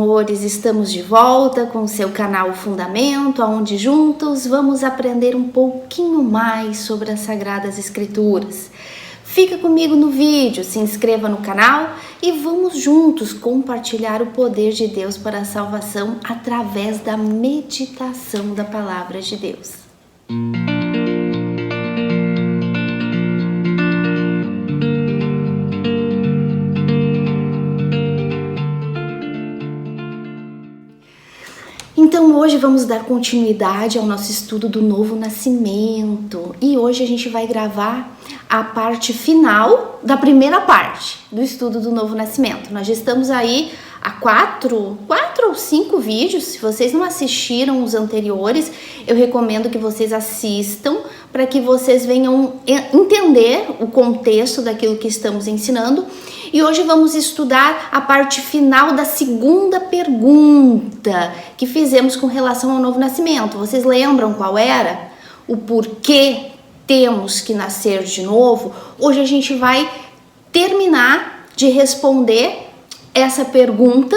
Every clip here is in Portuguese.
amores, estamos de volta com o seu canal Fundamento, onde juntos vamos aprender um pouquinho mais sobre as Sagradas Escrituras. Fica comigo no vídeo, se inscreva no canal e vamos juntos compartilhar o poder de Deus para a salvação através da meditação da Palavra de Deus. Então hoje vamos dar continuidade ao nosso estudo do Novo Nascimento e hoje a gente vai gravar a parte final da primeira parte do estudo do Novo Nascimento. Nós já estamos aí há 4 ou 5 vídeos. Se vocês não assistiram os anteriores, eu recomendo que vocês assistam para que vocês venham entender o contexto daquilo que estamos ensinando. E hoje vamos estudar a parte final da segunda pergunta que fizemos com relação ao Novo Nascimento. Vocês lembram qual era? O porquê temos que nascer de novo? Hoje a gente vai terminar de responder essa pergunta,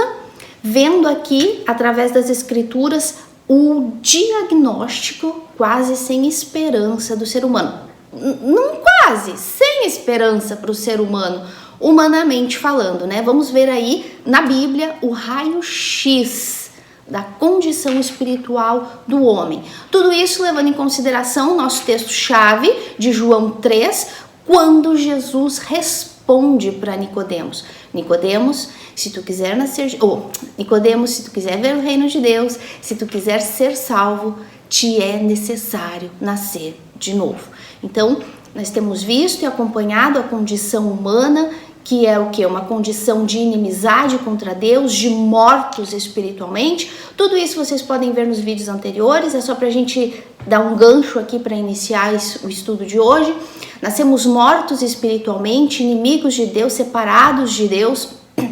vendo aqui, através das Escrituras, o diagnóstico quase sem esperança do ser humano. Não quase, sem esperança para o ser humano, humanamente falando, né? Vamos ver aí na Bíblia o raio-x da condição espiritual do homem. Tudo isso levando em consideração o nosso texto-chave de João 3, quando Jesus responde para Nicodemos. Nicodemos, se tu quiser nascer... Nicodemos, se tu quiser ver o reino de Deus, se tu quiser ser salvo, te é necessário nascer de novo. Então, nós temos visto e acompanhado a condição humana, que é o que? Uma condição de inimizade contra Deus, de mortos espiritualmente. Tudo isso vocês podem ver nos vídeos anteriores, é só pra gente dar um gancho aqui para iniciar o estudo de hoje. Nascemos mortos espiritualmente, inimigos de Deus, separados de Deus,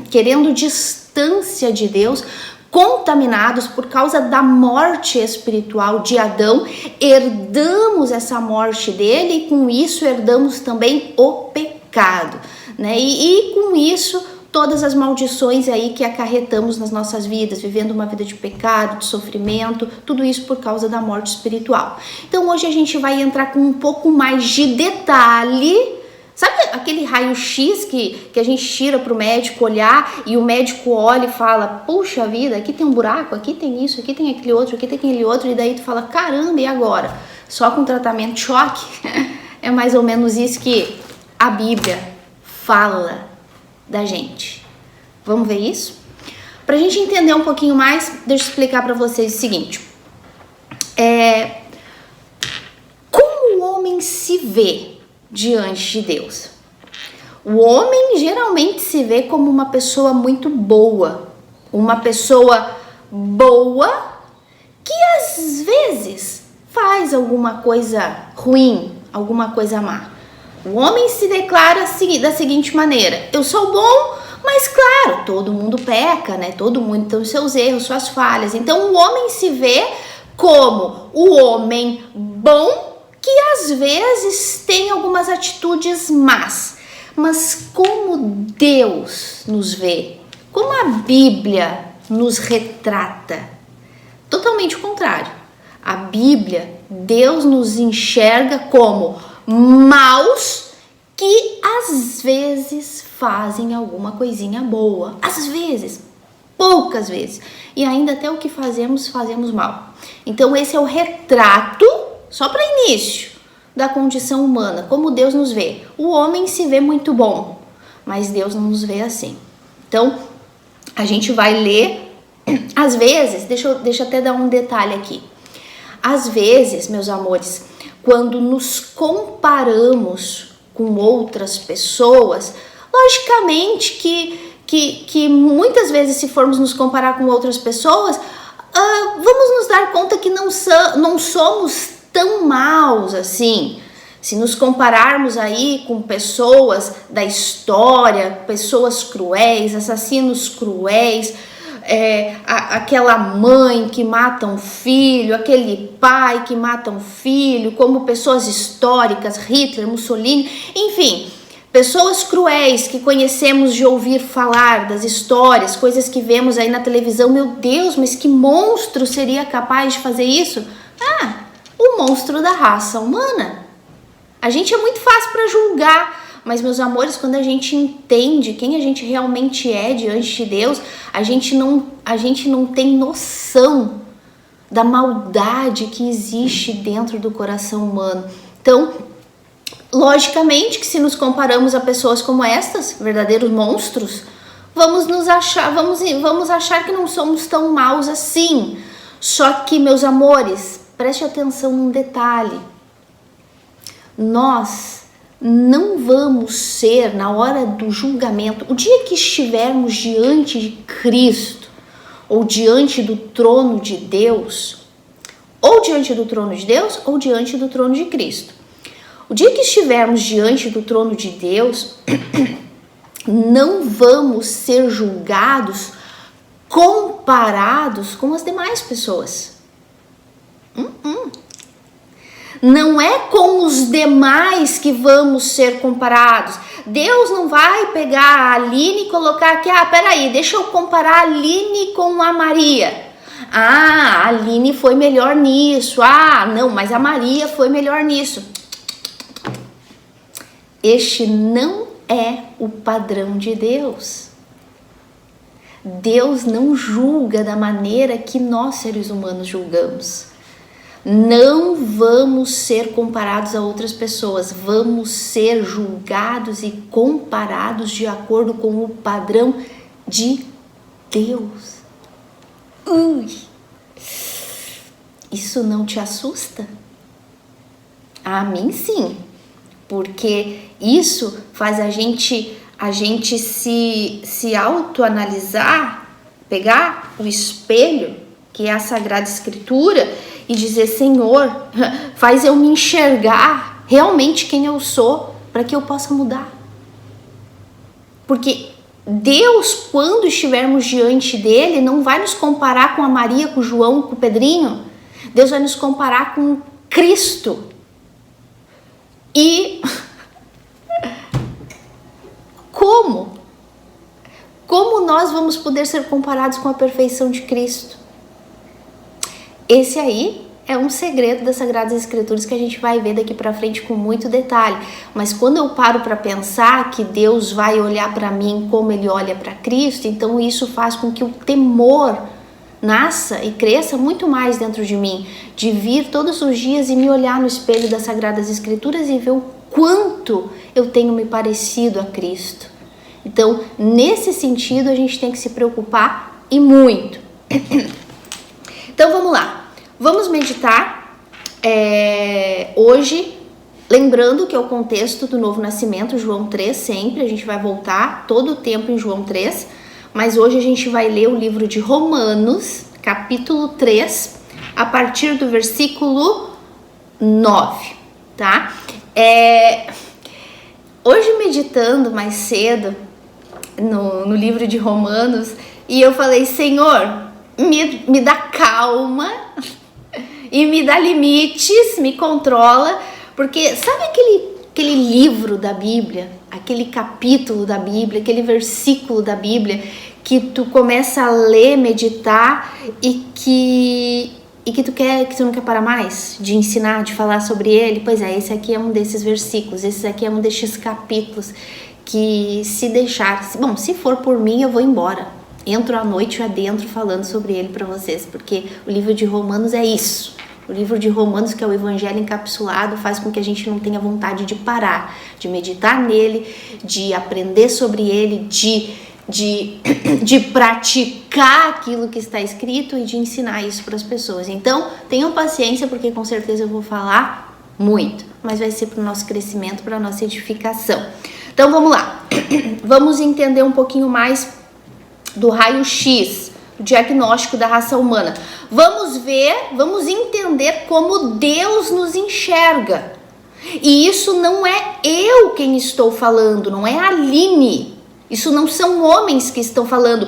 querendo distância de Deus, contaminados por causa da morte espiritual de Adão. Herdamos essa morte dele e com isso herdamos também o pecado, né? E com isso todas as maldições aí que acarretamos nas nossas vidas, vivendo uma vida de pecado, de sofrimento, tudo isso por causa da morte espiritual. Então hoje a gente vai entrar com um pouco mais de detalhe. Sabe aquele raio-x que a gente tira para o médico olhar e o médico olha e fala, puxa vida, aqui tem um buraco, aqui tem isso, aqui tem aquele outro, aqui tem aquele outro, e daí tu fala, caramba, e agora? Só com tratamento de choque? É mais ou menos isso que a Bíblia fala da gente. Vamos ver isso? Pra gente entender um pouquinho mais, deixa eu explicar pra vocês o seguinte. Como o homem se vê diante de Deus? O homem geralmente se vê como uma pessoa muito boa. Uma pessoa boa que às vezes faz alguma coisa ruim, alguma coisa má. O homem se declara da seguinte maneira: eu sou bom, mas claro, todo mundo peca, né? Todo mundo tem os seus erros, suas falhas. Então o homem se vê como o homem bom que às vezes tem algumas atitudes más. Mas como Deus nos vê, como a Bíblia nos retrata, totalmente o contrário. A Bíblia, Deus nos enxerga como maus que às vezes fazem alguma coisinha boa, às vezes, poucas vezes, e ainda até o que fazemos mal. Então esse é o retrato, só para início, da condição humana, como Deus nos vê. O homem se vê muito bom, mas Deus não nos vê assim. Então a gente vai ler, às vezes, deixa eu até dar um detalhe aqui. Às vezes, meus amores, quando nos comparamos com outras pessoas, logicamente que muitas vezes, se formos nos comparar com outras pessoas, vamos nos dar conta que não somos tão maus assim. Se nos compararmos aí com pessoas da história, pessoas cruéis, assassinos cruéis, aquela mãe que mata um filho, aquele pai que mata um filho, como pessoas históricas, Hitler, Mussolini, enfim, Pessoas cruéis que conhecemos de ouvir falar, das histórias, coisas que vemos aí na televisão. Meu Deus, mas que monstro seria capaz de fazer isso? O monstro da raça humana. A gente é muito fácil para julgar, mas, meus amores, quando a gente entende quem a gente realmente é diante de Deus, a gente não tem noção da maldade que existe dentro do coração humano. Então, logicamente que se nos comparamos a pessoas como estas, verdadeiros monstros, vamos achar que não somos tão maus assim. Só que, meus amores, preste atenção num detalhe. Nós não vamos ser, na hora do julgamento, o dia que estivermos diante de Cristo, ou diante do trono de Deus, ou diante do trono de Deus, ou diante do trono de Cristo. O dia que estivermos diante do trono de Deus, não vamos ser julgados comparados com as demais pessoas. Não é com os demais que vamos ser comparados. Deus não vai pegar a Aline e colocar aqui, peraí, deixa eu comparar a Aline com a Maria. A Aline foi melhor nisso. Não, mas a Maria foi melhor nisso. Este não é o padrão de Deus. Deus não julga da maneira que nós, seres humanos, julgamos. Não vamos ser comparados a outras pessoas, vamos ser julgados e comparados de acordo com o padrão de Deus. Isso não te assusta? A mim sim, porque isso faz a gente se autoanalisar, pegar o espelho, que é a Sagrada Escritura, e dizer, Senhor, faz eu me enxergar realmente quem eu sou, para que eu possa mudar. Porque Deus, quando estivermos diante dele, não vai nos comparar com a Maria, com o João, com o Pedrinho. Deus vai nos comparar com Cristo. E como? Como nós vamos poder ser comparados com a perfeição de Cristo? Esse aí é um segredo das Sagradas Escrituras que a gente vai ver daqui para frente com muito detalhe. Mas quando eu paro para pensar que Deus vai olhar para mim como Ele olha para Cristo, então isso faz com que o temor nasça e cresça muito mais dentro de mim, de vir todos os dias e me olhar no espelho das Sagradas Escrituras e ver o quanto eu tenho me parecido a Cristo. Então, nesse sentido, a gente tem que se preocupar e muito. Então vamos lá, vamos meditar hoje, lembrando que é o contexto do novo nascimento, João 3 sempre, a gente vai voltar todo o tempo em João 3, mas hoje a gente vai ler o livro de Romanos, capítulo 3, a partir do versículo 9, tá? Hoje meditando mais cedo no livro de Romanos, e eu falei, Senhor, me dá calma e me dá limites, me controla, porque sabe aquele livro da Bíblia, aquele capítulo da Bíblia, aquele versículo da Bíblia que tu começa a ler, meditar e que tu não quer parar mais de ensinar, de falar sobre ele? Pois é, esse aqui é um desses versículos, esse aqui é um desses capítulos que se for por mim eu vou embora. Entro à noite adentro falando sobre ele para vocês, porque o livro de Romanos é isso. O livro de Romanos, que é o Evangelho encapsulado, faz com que a gente não tenha vontade de parar, de meditar nele, de aprender sobre ele, de praticar aquilo que está escrito e de ensinar isso para as pessoas. Então, tenham paciência, porque com certeza eu vou falar muito, mas vai ser para o nosso crescimento, para a nossa edificação. Então, vamos lá. Vamos entender um pouquinho mais do raio-x, do diagnóstico da raça humana. Vamos entender como Deus nos enxerga. E isso não é eu quem estou falando, não é a Aline. Isso não são homens que estão falando.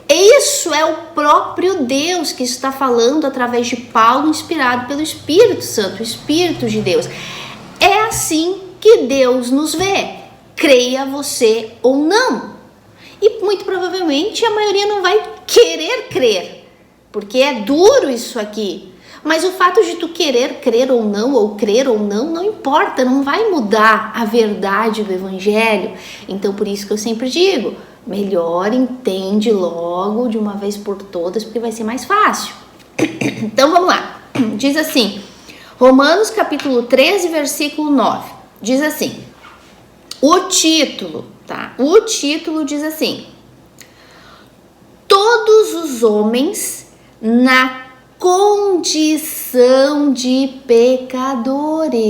Isso é o próprio Deus que está falando através de Paulo, inspirado pelo Espírito Santo, o Espírito de Deus. É assim que Deus nos vê. creia você ou não. E muito provavelmente a maioria não vai querer crer, porque é duro isso aqui. Mas o fato de tu querer crer ou não, ou crer ou não, não importa, não vai mudar a verdade do evangelho. Então por isso que eu sempre digo, melhor entende logo de uma vez por todas, porque vai ser mais fácil. Então vamos lá, diz assim, Romanos capítulo 13, versículo 9, diz assim, o título diz assim, todos os homens na condição de pecadores.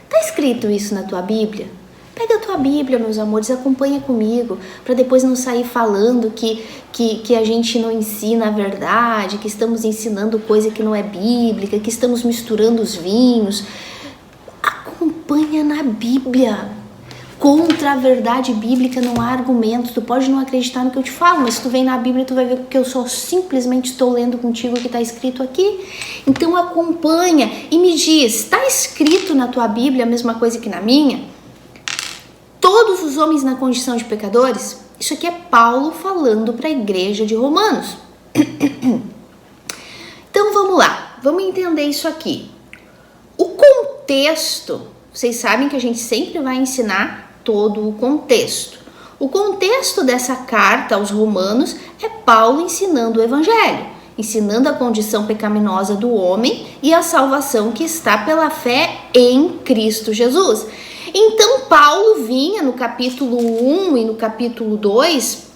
Tá escrito isso na tua Bíblia? Pega a tua Bíblia, meus amores, acompanha comigo, para depois não sair falando que a gente não ensina a verdade, que estamos ensinando coisa que não é bíblica, que estamos misturando os vinhos. Acompanha na Bíblia. Contra a verdade bíblica não há argumentos. Tu pode não acreditar no que eu te falo, mas se tu vem na Bíblia, tu vai ver que eu só simplesmente estou lendo contigo o que está escrito aqui. Então acompanha e me diz, está escrito na tua Bíblia a mesma coisa que na minha? Todos os homens na condição de pecadores? Isso aqui é Paulo falando para a igreja de Romanos. Então vamos lá, vamos entender isso aqui. O contexto, vocês sabem que a gente sempre vai ensinar todo o contexto. O contexto dessa carta aos Romanos é Paulo ensinando o evangelho, ensinando a condição pecaminosa do homem e a salvação que está pela fé em Cristo Jesus. Então Paulo vinha no capítulo 1 e no capítulo 2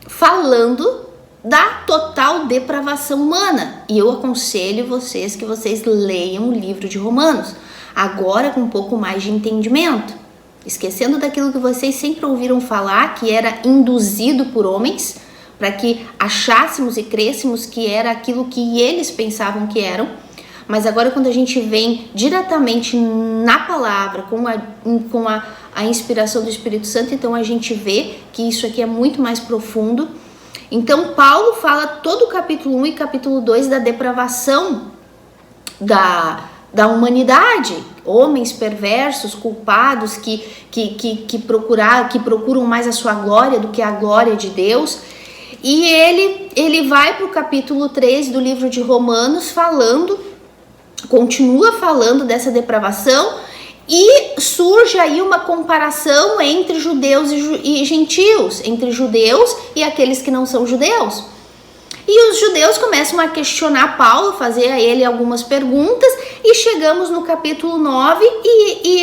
falando da total depravação humana. E eu aconselho vocês que vocês leiam o livro de Romanos, agora com um pouco mais de entendimento, esquecendo daquilo que vocês sempre ouviram falar, que era induzido por homens, para que achássemos e crêssemos que era aquilo que eles pensavam que eram. Mas agora quando a gente vem diretamente na palavra, com a inspiração do Espírito Santo, então a gente vê que isso aqui é muito mais profundo. Então Paulo fala todo o capítulo 1 e capítulo 2 da depravação da humanidade, homens perversos, culpados, que procuram mais a sua glória do que a glória de Deus. E ele vai para o capítulo 3 do livro de Romanos continua falando dessa depravação, e surge aí uma comparação entre judeus e gentios, entre judeus e aqueles que não são judeus. E os judeus começam a questionar Paulo, fazer a ele algumas perguntas, e chegamos no capítulo 9 e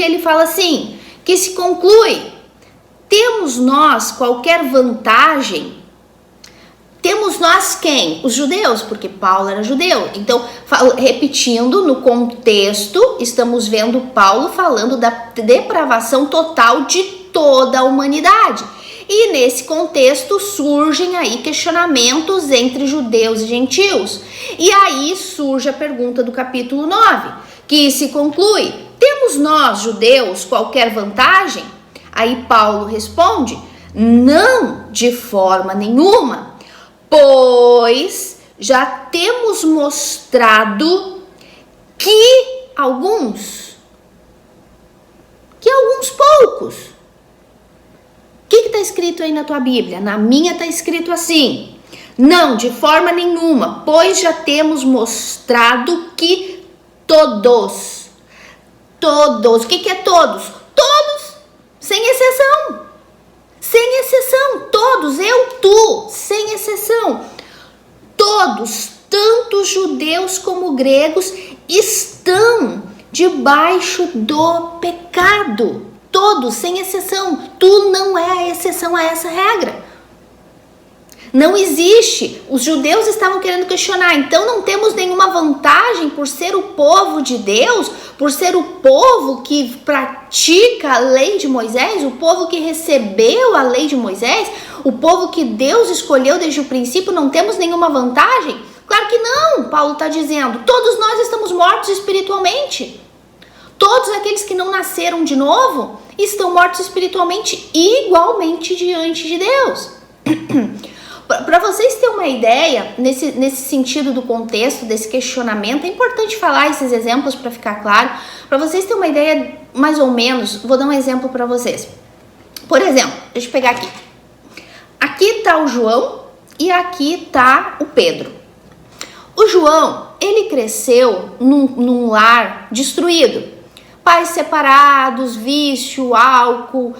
ele fala assim, que se conclui, temos nós qualquer vantagem? Temos nós quem? Os judeus, porque Paulo era judeu. Então, repetindo, no contexto, estamos vendo Paulo falando da depravação total de toda a humanidade. E nesse contexto surgem aí questionamentos entre judeus e gentios. E aí surge a pergunta do capítulo 9, que se conclui, temos nós, judeus, qualquer vantagem? Aí Paulo responde, não, de forma nenhuma, pois já temos mostrado que alguns poucos. O que está escrito aí na tua Bíblia? Na minha está escrito assim, não, de forma nenhuma, pois já temos mostrado que todos, o que é todos? Todos, sem exceção, todos, eu, tu, sem exceção, todos, tanto judeus como gregos, estão debaixo do pecado. Todos, sem exceção. Tu não é a exceção a essa regra. Não existe. Os judeus estavam querendo questionar. Então não temos nenhuma vantagem por ser o povo de Deus, por ser o povo que pratica a lei de Moisés, o povo que recebeu a lei de Moisés, o povo que Deus escolheu desde o princípio, não temos nenhuma vantagem? Claro que não, Paulo está dizendo. Todos nós estamos mortos espiritualmente. Todos aqueles que não nasceram de novo estão mortos espiritualmente igualmente diante de Deus. Para vocês terem uma ideia, nesse sentido do contexto, desse questionamento, é importante falar esses exemplos para ficar claro. Para vocês terem uma ideia mais ou menos, vou dar um exemplo para vocês. Por exemplo, deixa eu pegar aqui. Aqui tá o João e aqui tá o Pedro. O João, ele cresceu num lar destruído. Pais separados, vício, álcool,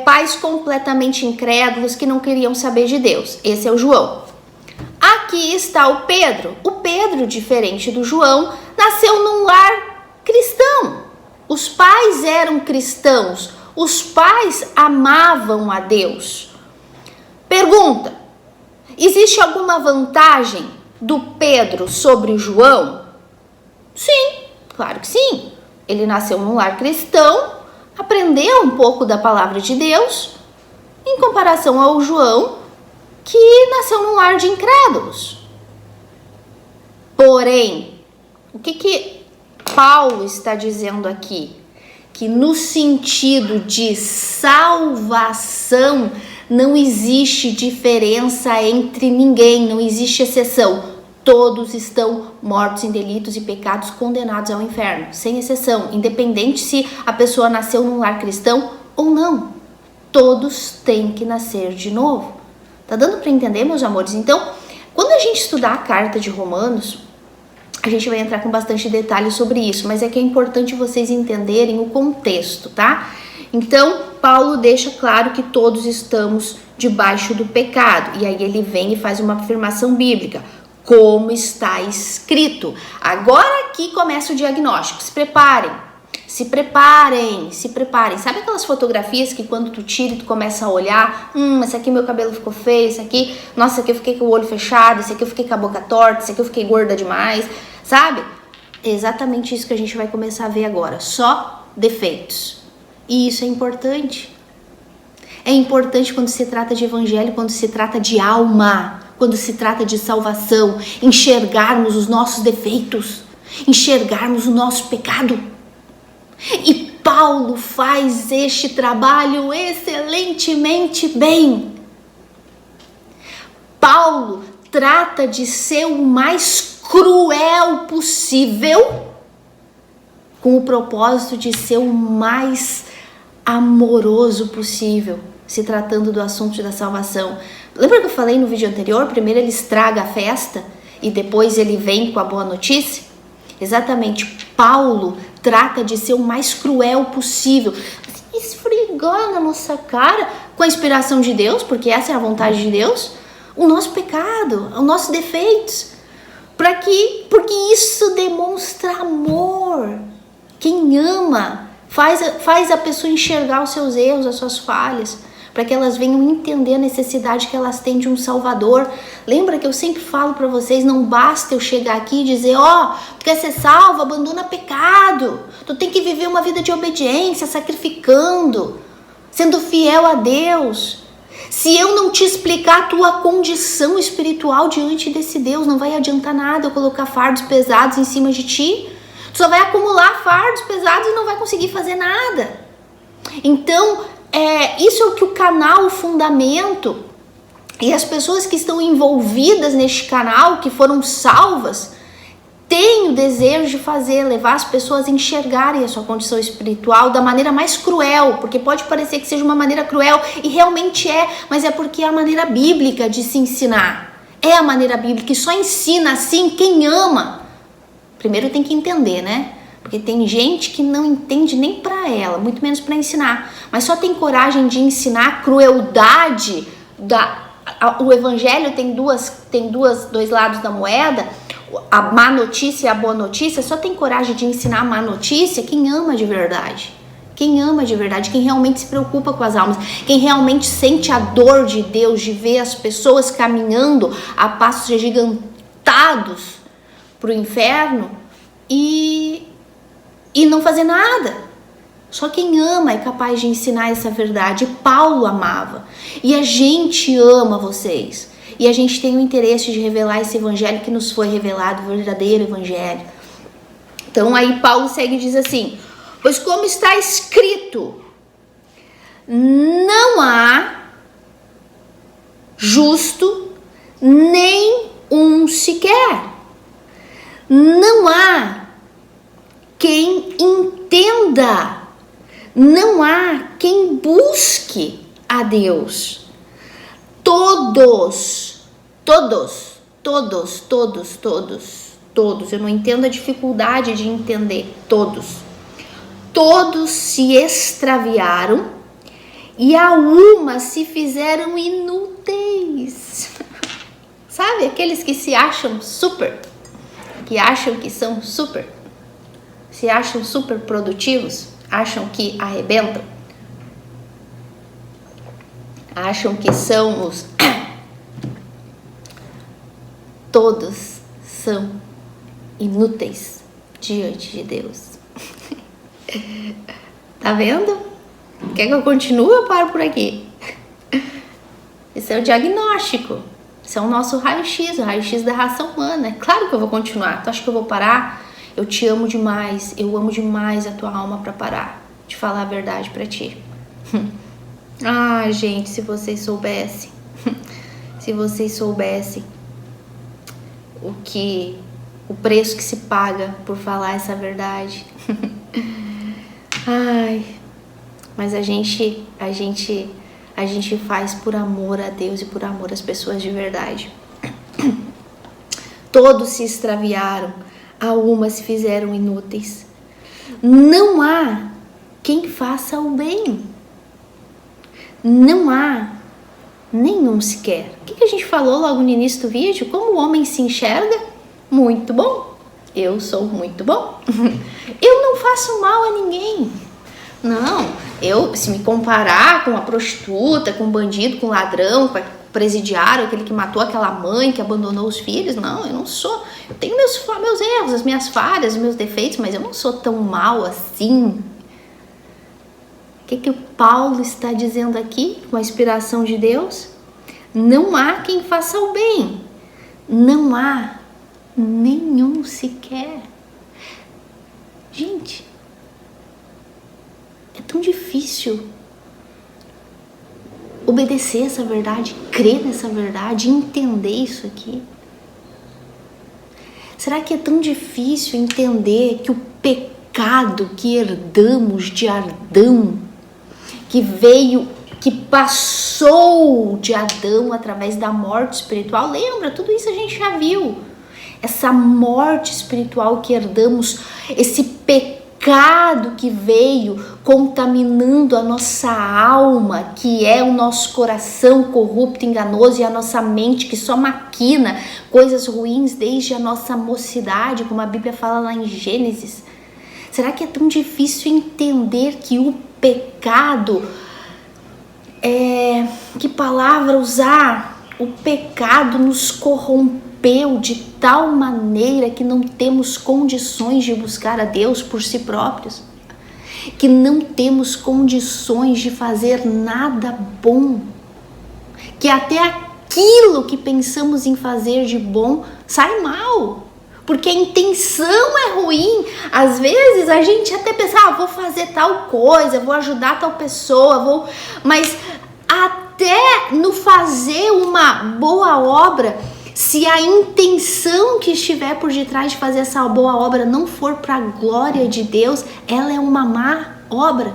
pais completamente incrédulos que não queriam saber de Deus. Esse é o João. Aqui está o Pedro. O Pedro, diferente do João, nasceu num lar cristão. Os pais eram cristãos. Os pais amavam a Deus. Pergunta: existe alguma vantagem do Pedro sobre o João? Sim, claro que sim. Ele nasceu num lar cristão, aprendeu um pouco da palavra de Deus, em comparação ao João, que nasceu num lar de incrédulos. Porém, o que Paulo está dizendo aqui? Que no sentido de salvação não existe diferença entre ninguém, não existe exceção. Todos estão mortos em delitos e pecados, condenados ao inferno, sem exceção, independente se a pessoa nasceu num lar cristão ou não. Todos têm que nascer de novo. Tá dando para entender, meus amores? Então, quando a gente estudar a carta de Romanos, a gente vai entrar com bastante detalhe sobre isso, mas é que é importante vocês entenderem o contexto, tá? Então, Paulo deixa claro que todos estamos debaixo do pecado, e aí ele vem e faz uma afirmação bíblica, como está escrito. Agora aqui começa o diagnóstico. Se preparem. Se preparem, se preparem. Sabe aquelas fotografias que quando tu tira e tu começa a olhar, esse aqui meu cabelo ficou feio, esse aqui, nossa, esse aqui eu fiquei com o olho fechado, esse aqui eu fiquei com a boca torta, esse aqui eu fiquei gorda demais, sabe? É exatamente isso que a gente vai começar a ver agora, só defeitos. E isso é importante. É importante quando se trata de evangelho, quando se trata de alma, quando se trata de salvação, enxergarmos os nossos defeitos, enxergarmos o nosso pecado. E Paulo faz este trabalho excelentemente bem. Paulo trata de ser o mais cruel possível, com o propósito de ser o mais amoroso possível, se tratando do assunto da salvação. Lembra que eu falei no vídeo anterior? Primeiro ele estraga a festa e depois ele vem com a boa notícia? Exatamente, Paulo trata de ser o mais cruel possível, esfregar na nossa cara, com a inspiração de Deus, porque essa é a vontade de Deus, o nosso pecado, os nossos defeitos, porque isso demonstra amor. Quem ama faz a pessoa enxergar os seus erros, as suas falhas, para que elas venham entender a necessidade que elas têm de um Salvador. Lembra que eu sempre falo para vocês, não basta eu chegar aqui e dizer, tu quer ser salvo, abandona pecado, tu tem que viver uma vida de obediência, sacrificando, sendo fiel a Deus. Se eu não te explicar a tua condição espiritual diante desse Deus, não vai adiantar nada eu colocar fardos pesados em cima de ti. Tu só vai acumular fardos pesados e não vai conseguir fazer nada. Então, isso é o que o canal, o fundamento, e as pessoas que estão envolvidas neste canal, que foram salvas, têm o desejo de fazer, levar as pessoas a enxergarem a sua condição espiritual da maneira mais cruel, porque pode parecer que seja uma maneira cruel, e realmente é, mas é porque é a maneira bíblica de se ensinar. É a maneira bíblica, e só ensina assim quem ama. Primeiro tem que entender, né? Porque tem gente que não entende nem pra ela, muito menos pra ensinar. Mas só tem coragem de ensinar a crueldade o evangelho tem dois lados da moeda, a má notícia e a boa notícia. Só tem coragem de ensinar a má notícia quem ama de verdade. Quem ama de verdade, quem realmente se preocupa com as almas, quem realmente sente a dor de Deus, de ver as pessoas caminhando a passos agigantados pro inferno e não fazer nada. Só quem ama é capaz de ensinar essa verdade. Paulo amava. E a gente ama vocês. E a gente tem o interesse de revelar esse evangelho que nos foi revelado, o verdadeiro evangelho. Então aí Paulo segue e diz assim, pois como está escrito, não há justo nem um sequer. Não há quem entenda. Não há quem busque a Deus. Todos, eu não entendo a dificuldade de entender, todos se extraviaram e a uma se fizeram inúteis. Sabe, aqueles que se acham super, que acham que são super, se acham super produtivos, acham que arrebentam, acham que são os... Todos são inúteis diante de Deus. Tá vendo? Quer que eu continue ou paro por aqui? Esse é o diagnóstico. Esse é o nosso raio-x, o raio-x da raça humana. É claro que eu vou continuar. Tu acha que eu vou parar? Eu te amo demais. Eu amo demais a tua alma pra parar de falar a verdade pra ti. Ah, gente, se vocês soubessem. Se vocês soubessem o preço que se paga por falar essa verdade. Ai, mas a gente faz por amor a Deus e por amor às pessoas de verdade. Todos se extraviaram, a uma se fizeram inúteis. Não há quem faça o bem. Não há nenhum sequer. O que a gente falou logo no início do vídeo? Como o homem se enxerga? Muito bom. Eu sou muito bom. Eu não faço mal a ninguém. Não, se me comparar com a prostituta, com o bandido, com o ladrão, com o presidiário, aquele que matou aquela mãe, que abandonou os filhos, não, eu não sou. Eu tenho meus erros, as minhas falhas, os meus defeitos, mas eu não sou tão mal assim. O que o Paulo está dizendo aqui, com a inspiração de Deus? Não há quem faça o bem. Não há nenhum sequer. Gente, é tão difícil obedecer essa verdade, crer nessa verdade, entender isso aqui. Será que é tão difícil entender que o pecado que herdamos de Adão, que passou de Adão através da morte espiritual, lembra? Tudo isso a gente já viu. Essa morte espiritual que herdamos, esse pecado que veio contaminando a nossa alma, que é o nosso coração corrupto, enganoso, e a nossa mente que só maquina coisas ruins desde a nossa mocidade, como a Bíblia fala lá em Gênesis. Será que é tão difícil entender que o pecado, que palavra usar? O pecado nos corrompeu de tal maneira que não temos condições de buscar a Deus por si próprios, que não temos condições de fazer nada bom, que até aquilo que pensamos em fazer de bom sai mal, porque a intenção é ruim. Às vezes a gente até pensa, vou fazer tal coisa, vou ajudar tal pessoa, mas até no fazer uma boa obra, se a intenção que estiver por detrás de fazer essa boa obra não for para a glória de Deus, ela é uma má obra.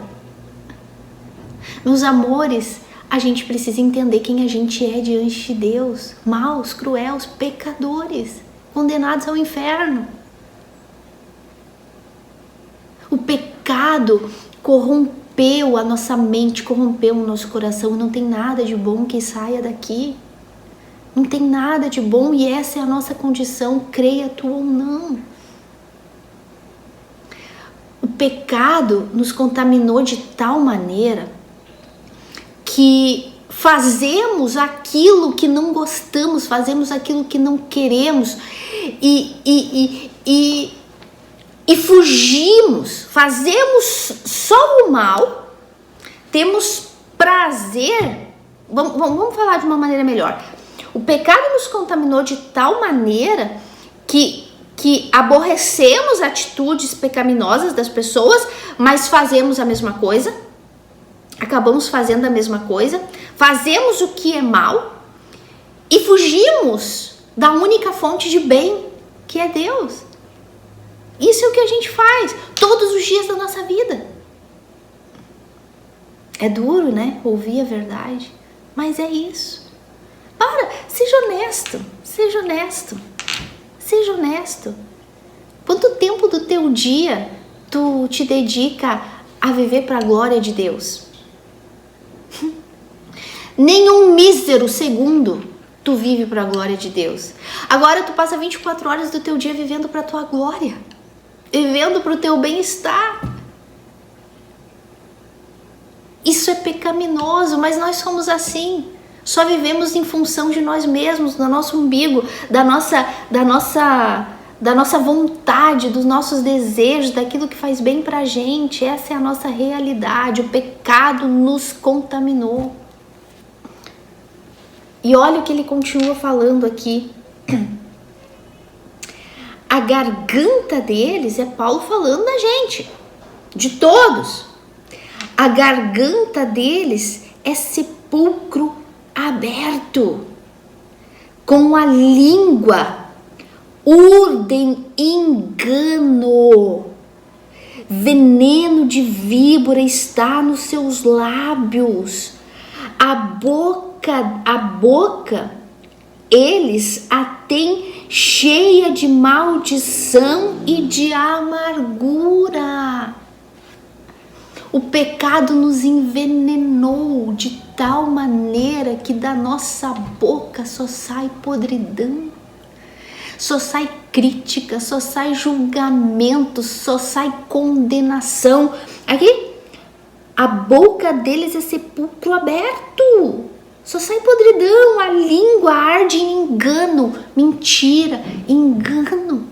Meus amores, a gente precisa entender quem a gente é diante de Deus. Maus, cruéis, pecadores, condenados ao inferno. O pecado corrompeu a nossa mente, corrompeu o nosso coração. Não tem nada de bom que saia daqui. Não tem nada de bom, e essa é a nossa condição, creia tu ou não. O pecado nos contaminou de tal maneira que fazemos aquilo que não gostamos, fazemos aquilo que não queremos e fugimos, fazemos só o mal, temos prazer. Vamos falar de uma maneira melhor. O pecado nos contaminou de tal maneira que aborrecemos atitudes pecaminosas das pessoas, mas fazemos a mesma coisa, acabamos fazendo a mesma coisa, fazemos o que é mal e fugimos da única fonte de bem, que é Deus. Isso é o que a gente faz todos os dias da nossa vida. É duro, né? Ouvir a verdade. Mas é isso. Seja honesto. Seja honesto. Seja honesto. Quanto tempo do teu dia tu te dedica a viver para a glória de Deus? Nenhum mísero segundo tu vive para a glória de Deus. Agora tu passa 24 horas do teu dia vivendo para a tua glória. Vivendo para o teu bem-estar. Isso é pecaminoso, mas nós somos assim. Só vivemos em função de nós mesmos, do nosso umbigo, da nossa vontade, dos nossos desejos, daquilo que faz bem pra gente. Essa é a nossa realidade. O pecado nos contaminou. E olha o que ele continua falando aqui. A garganta deles, é Paulo falando da gente, de todos. A garganta deles é sepulcro aberto. Com a língua urdem engano. Veneno de víbora está nos seus lábios. A boca eles a têm cheia de maldição e de amargura. O pecado nos envenenou de tal maneira que da nossa boca só sai podridão, só sai crítica, só sai julgamento, só sai condenação. Aqui, a boca deles é sepulcro aberto, só sai podridão, a língua arde em engano, mentira, engano.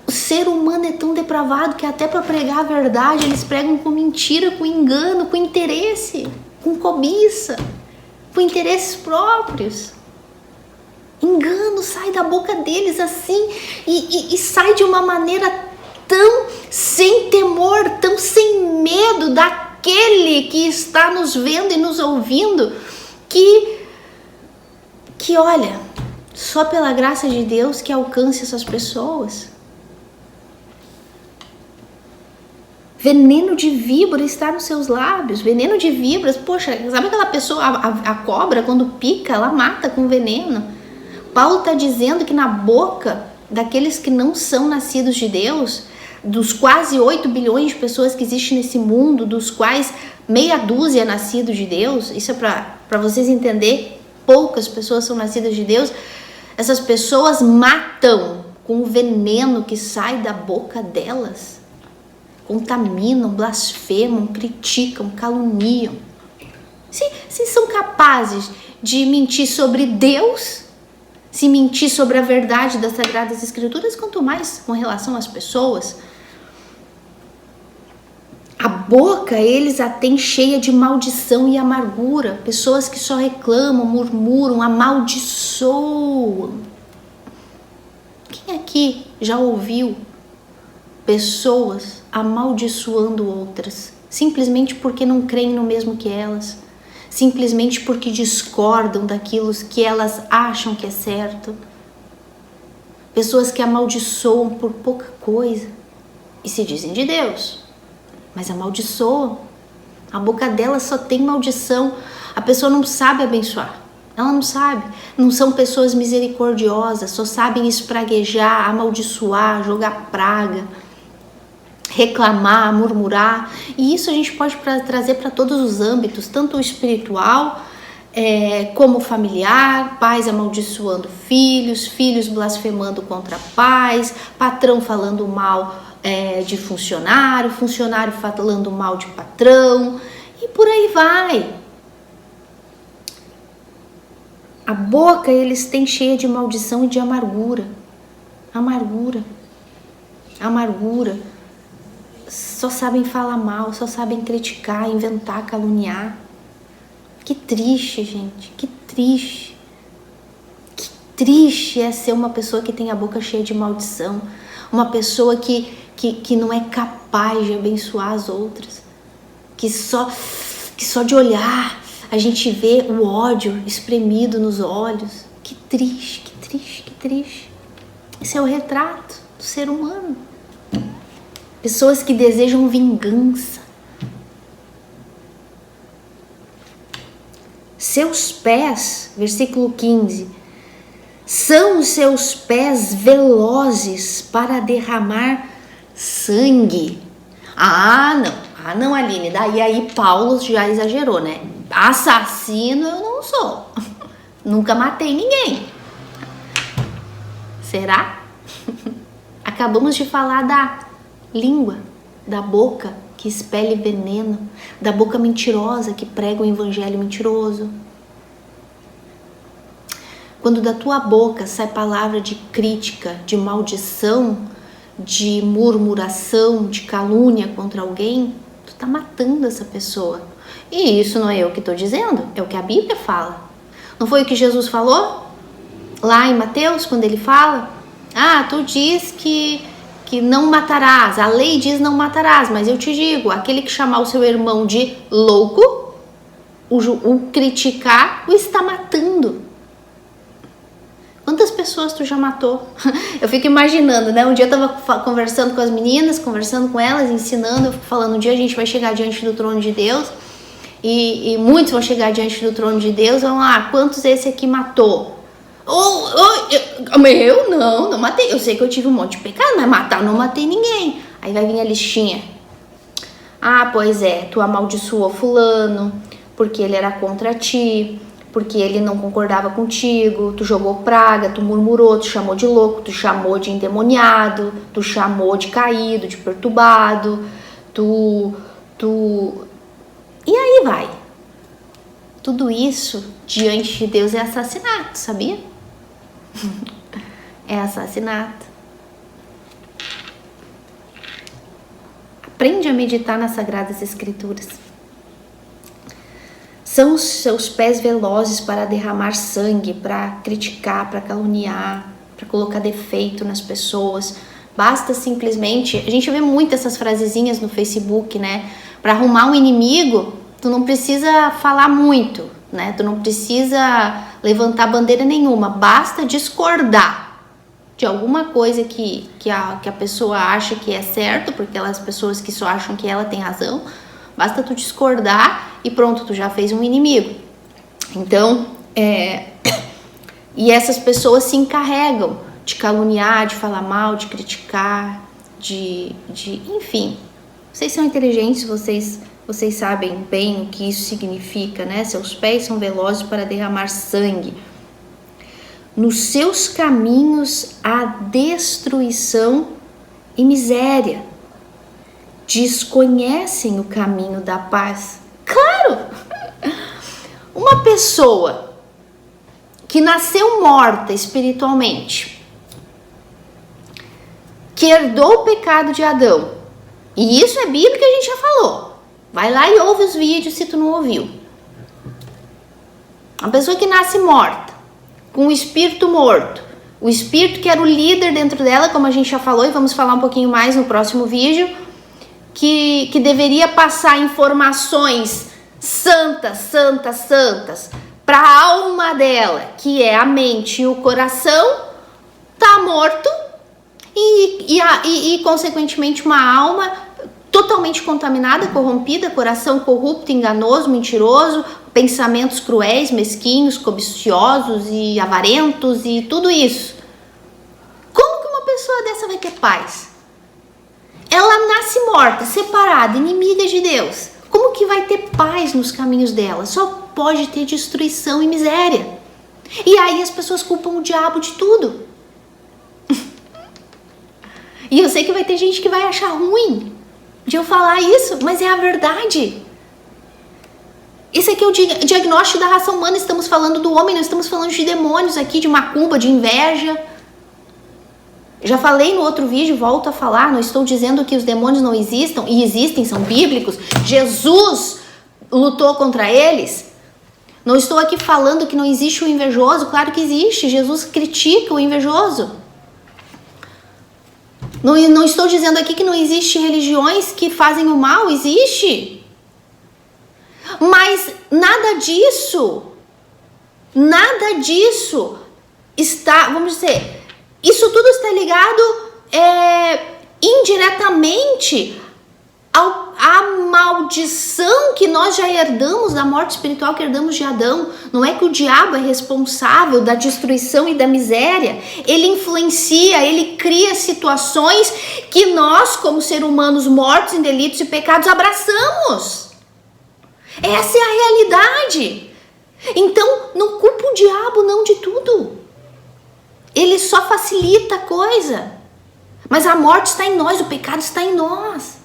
O ser humano é tão depravado que até para pregar a verdade eles pregam com mentira, com engano, com interesse, com cobiça, com interesses próprios. Engano sai da boca deles assim e sai de uma maneira tão sem temor, tão sem medo daquele que está nos vendo e nos ouvindo, que olha, só pela graça de Deus que alcance essas pessoas. Veneno de víbora está nos seus lábios. Veneno de víboras, poxa, sabe aquela pessoa, a cobra quando pica, ela mata com veneno. Paulo está dizendo que na boca daqueles que não são nascidos de Deus, dos quase 8 bilhões de pessoas que existem nesse mundo, dos quais meia dúzia é nascido de Deus, isso é para vocês entenderem, poucas pessoas são nascidas de Deus, essas pessoas matam com o veneno que sai da boca delas. Contaminam, blasfemam, criticam, caluniam. Se são capazes de mentir sobre Deus, se mentir sobre a verdade das Sagradas Escrituras, quanto mais com relação às pessoas. A boca eles a têm cheia de maldição e amargura. Pessoas que só reclamam, murmuram, amaldiçoam. Quem aqui já ouviu pessoas amaldiçoando outras, simplesmente porque não creem no mesmo que elas, simplesmente porque discordam daquilo que elas acham que é certo? Pessoas que amaldiçoam por pouca coisa e se dizem de Deus, mas amaldiçoam. A boca dela só tem maldição. A pessoa não sabe abençoar. Ela não sabe. Não são pessoas misericordiosas, só sabem espraguejar, amaldiçoar, jogar praga, reclamar, murmurar. E isso a gente pode trazer para todos os âmbitos, tanto o espiritual como o familiar, pais amaldiçoando filhos, filhos blasfemando contra pais, patrão falando mal de funcionário, funcionário falando mal de patrão, e por aí vai. A boca eles têm cheia de maldição e de amargura. Amargura. Só sabem falar mal, só sabem criticar, inventar, caluniar. Que triste, gente, que triste. Que triste é ser uma pessoa que tem a boca cheia de maldição, uma pessoa que não é capaz de abençoar as outras, que só de olhar a gente vê o ódio espremido nos olhos. Que triste, que triste, que triste. Esse é o retrato do ser humano. Pessoas que desejam vingança, seus pés, versículo 15, são os seus pés velozes para derramar sangue. Ah, não, Aline, daí aí Paulo já exagerou, né? Assassino eu não sou. Nunca matei ninguém. Será? Acabamos de falar da língua, da boca que expele veneno, da boca mentirosa que prega o evangelho mentiroso. Quando da tua boca sai palavra de crítica, de maldição, de murmuração, de calúnia contra alguém, tu tá matando essa pessoa. E isso não é eu que tô dizendo, é o que a Bíblia fala. Não foi o que Jesus falou? Lá em Mateus, quando ele fala, tu diz que não matarás, a lei diz não matarás, mas eu te digo, aquele que chamar o seu irmão de louco, o criticar, o está matando. Quantas pessoas tu já matou? Eu fico imaginando, né? Um dia eu tava conversando com as meninas, conversando com elas, ensinando, eu fico falando, um dia a gente vai chegar diante do trono de Deus, e muitos vão chegar diante do trono de Deus, vão lá, quantos esse aqui matou? Eu não matei, eu sei que eu tive um monte de pecado, mas matar eu não matei ninguém. Aí vai vir a listinha. Pois é, tu amaldiçoou fulano, porque ele era contra ti, porque ele não concordava contigo, tu jogou praga, tu murmurou, tu chamou de louco, tu chamou de endemoniado, tu chamou de caído, de perturbado, E aí vai. Tudo isso diante de Deus é assassinato, sabia? É assassinato. Aprende a meditar nas Sagradas Escrituras. São os seus pés velozes para derramar sangue, para criticar, para caluniar, para colocar defeito nas pessoas. Basta simplesmente... A gente vê muito essas frasezinhas no Facebook, né? Para arrumar um inimigo, tu não precisa falar muito, né? Tu não precisa levantar bandeira nenhuma. Basta discordar de alguma coisa que a pessoa acha que é certo, porque aquelas pessoas que só acham que ela tem razão, basta tu discordar e pronto, tu já fez um inimigo. Então, e essas pessoas se encarregam de caluniar, de falar mal, de criticar, enfim. Vocês são inteligentes, vocês sabem bem o que isso significa, né? Seus pés são velozes para derramar sangue. Nos seus caminhos há destruição e miséria. Desconhecem o caminho da paz. Claro! Uma pessoa que nasceu morta espiritualmente, que herdou o pecado de Adão, e isso é Bíblia que a gente já falou. Vai lá e ouve os vídeos se tu não ouviu. Uma pessoa que nasce morta, com o espírito morto, o espírito que era o líder dentro dela, como a gente já falou, e vamos falar um pouquinho mais no próximo vídeo, que deveria passar informações santas para a alma dela, que é a mente e o coração, tá morto e consequentemente uma alma totalmente contaminada, corrompida, coração corrupto, enganoso, mentiroso, pensamentos cruéis, mesquinhos, cobiciosos e avarentos e tudo isso. Como que uma pessoa dessa vai ter paz? Ela nasce morta, separada, inimiga de Deus. Como que vai ter paz nos caminhos dela? Só pode ter destruição e miséria. E aí as pessoas culpam o diabo de tudo. E eu sei que vai ter gente que vai achar ruim de eu falar isso, mas é a verdade. Esse aqui é o diagnóstico da raça humana. Estamos falando do homem, não estamos falando de demônios aqui, de macumba, de inveja. Já falei no outro vídeo, volto a falar, não estou dizendo que os demônios não existam, e existem, são bíblicos. Jesus lutou contra eles. Não estou aqui falando que não existe o invejoso, claro que existe. Jesus critica o invejoso. Não estou dizendo aqui que não existe religiões que fazem o mal, existe. Mas nada disso está, vamos dizer, isso tudo está ligado indiretamente A maldição que nós já herdamos da morte espiritual que herdamos de Adão. Não é que o diabo é responsável da destruição e da miséria. Ele influencia, ele cria situações que nós, como seres humanos mortos em delitos e pecados, abraçamos. Essa é a realidade. Então, não culpa o diabo não de tudo. Ele só facilita a coisa. Mas a morte está em nós, o pecado está em nós.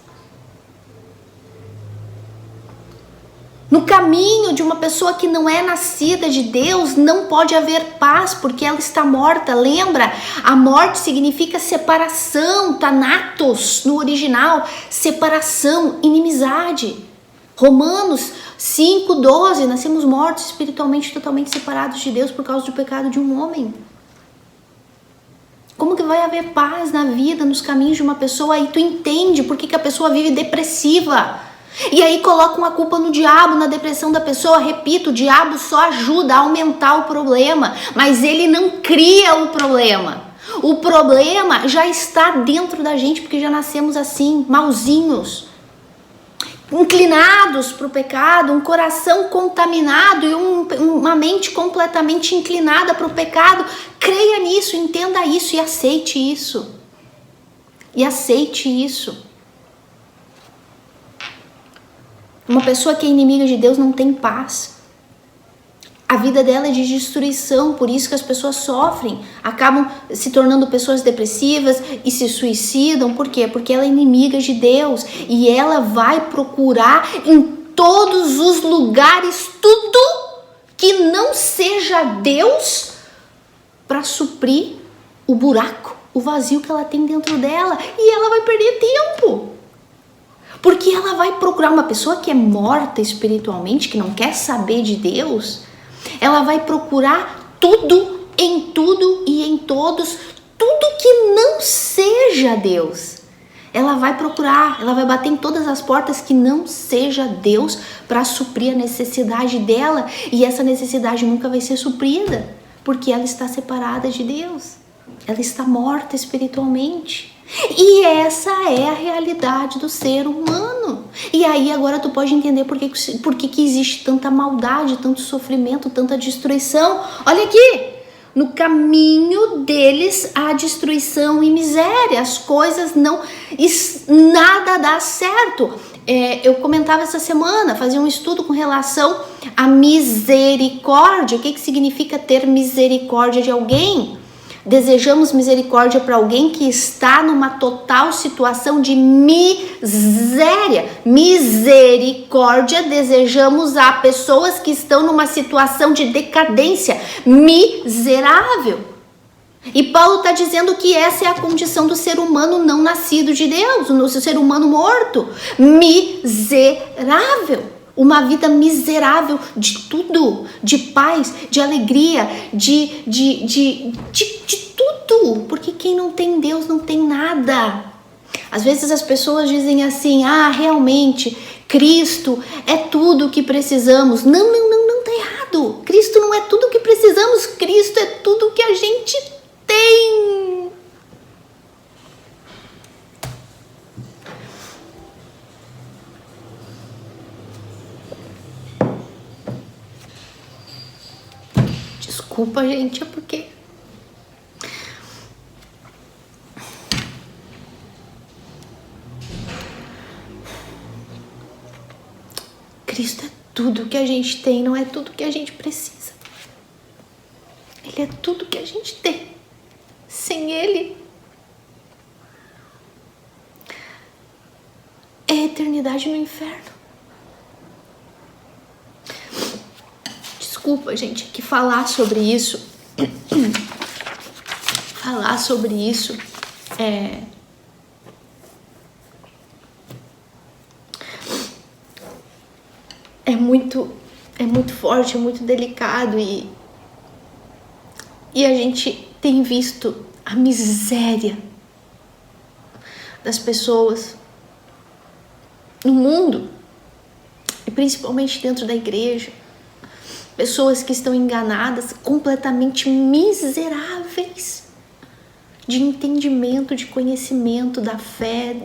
No caminho de uma pessoa que não é nascida de Deus, não pode haver paz, porque ela está morta. Lembra? A morte significa separação, thanatos no original, separação, inimizade. Romanos 5:12, nascemos mortos espiritualmente, totalmente separados de Deus por causa do pecado de um homem. Como que vai haver paz na vida, nos caminhos de uma pessoa? Aí tu entende por que a pessoa vive depressiva. E aí colocam a culpa no diabo, na depressão da pessoa. Repito, o diabo só ajuda a aumentar o problema, mas ele não cria o problema. O problema já está dentro da gente, porque já nascemos assim, malzinhos, inclinados para o pecado, um coração contaminado e uma mente completamente inclinada para o pecado. Creia nisso, entenda isso e aceite isso. E aceite isso. Uma pessoa que é inimiga de Deus não tem paz. A vida dela é de destruição, por isso que as pessoas sofrem, acabam se tornando pessoas depressivas e se suicidam. Por quê? Porque ela é inimiga de Deus e ela vai procurar em todos os lugares tudo que não seja Deus para suprir o buraco, o vazio que ela tem dentro dela, e ela vai perder tempo. Porque ela vai procurar uma pessoa que é morta espiritualmente, que não quer saber de Deus. Ela vai procurar tudo, em tudo e em todos, tudo que não seja Deus. Ela vai procurar, ela vai bater em todas as portas que não seja Deus para suprir a necessidade dela. E essa necessidade nunca vai ser suprida, porque ela está separada de Deus. Ela está morta espiritualmente. E essa é a realidade do ser humano. E aí agora tu pode entender por que existe tanta maldade, tanto sofrimento, tanta destruição. Olha aqui, no caminho deles há destruição e miséria. As coisas não, nada dá certo. Eu comentava essa semana, fazia um estudo com relação à misericórdia. O que significa ter misericórdia de alguém? Desejamos misericórdia para alguém que está numa total situação de miséria. Misericórdia desejamos a pessoas que estão numa situação de decadência, miserável. E Paulo está dizendo que essa é a condição do ser humano não nascido de Deus, o ser humano morto, miserável. Uma vida miserável de tudo, de paz, de alegria, de tudo. Porque quem não tem Deus não tem nada. Às vezes as pessoas dizem assim, realmente, Cristo é tudo o que precisamos. Não, tá errado. Cristo não é tudo o que precisamos, Cristo é tudo o que a gente tem. Desculpa, gente, é porque Cristo é tudo que a gente tem, não é tudo que a gente precisa. Ele é tudo que a gente tem. Sem Ele é eternidade no inferno. Desculpa, gente, que falar sobre isso é muito forte, é muito delicado e a gente tem visto a miséria das pessoas no mundo e principalmente dentro da igreja. Pessoas que estão enganadas, completamente miseráveis, de entendimento, de conhecimento da fé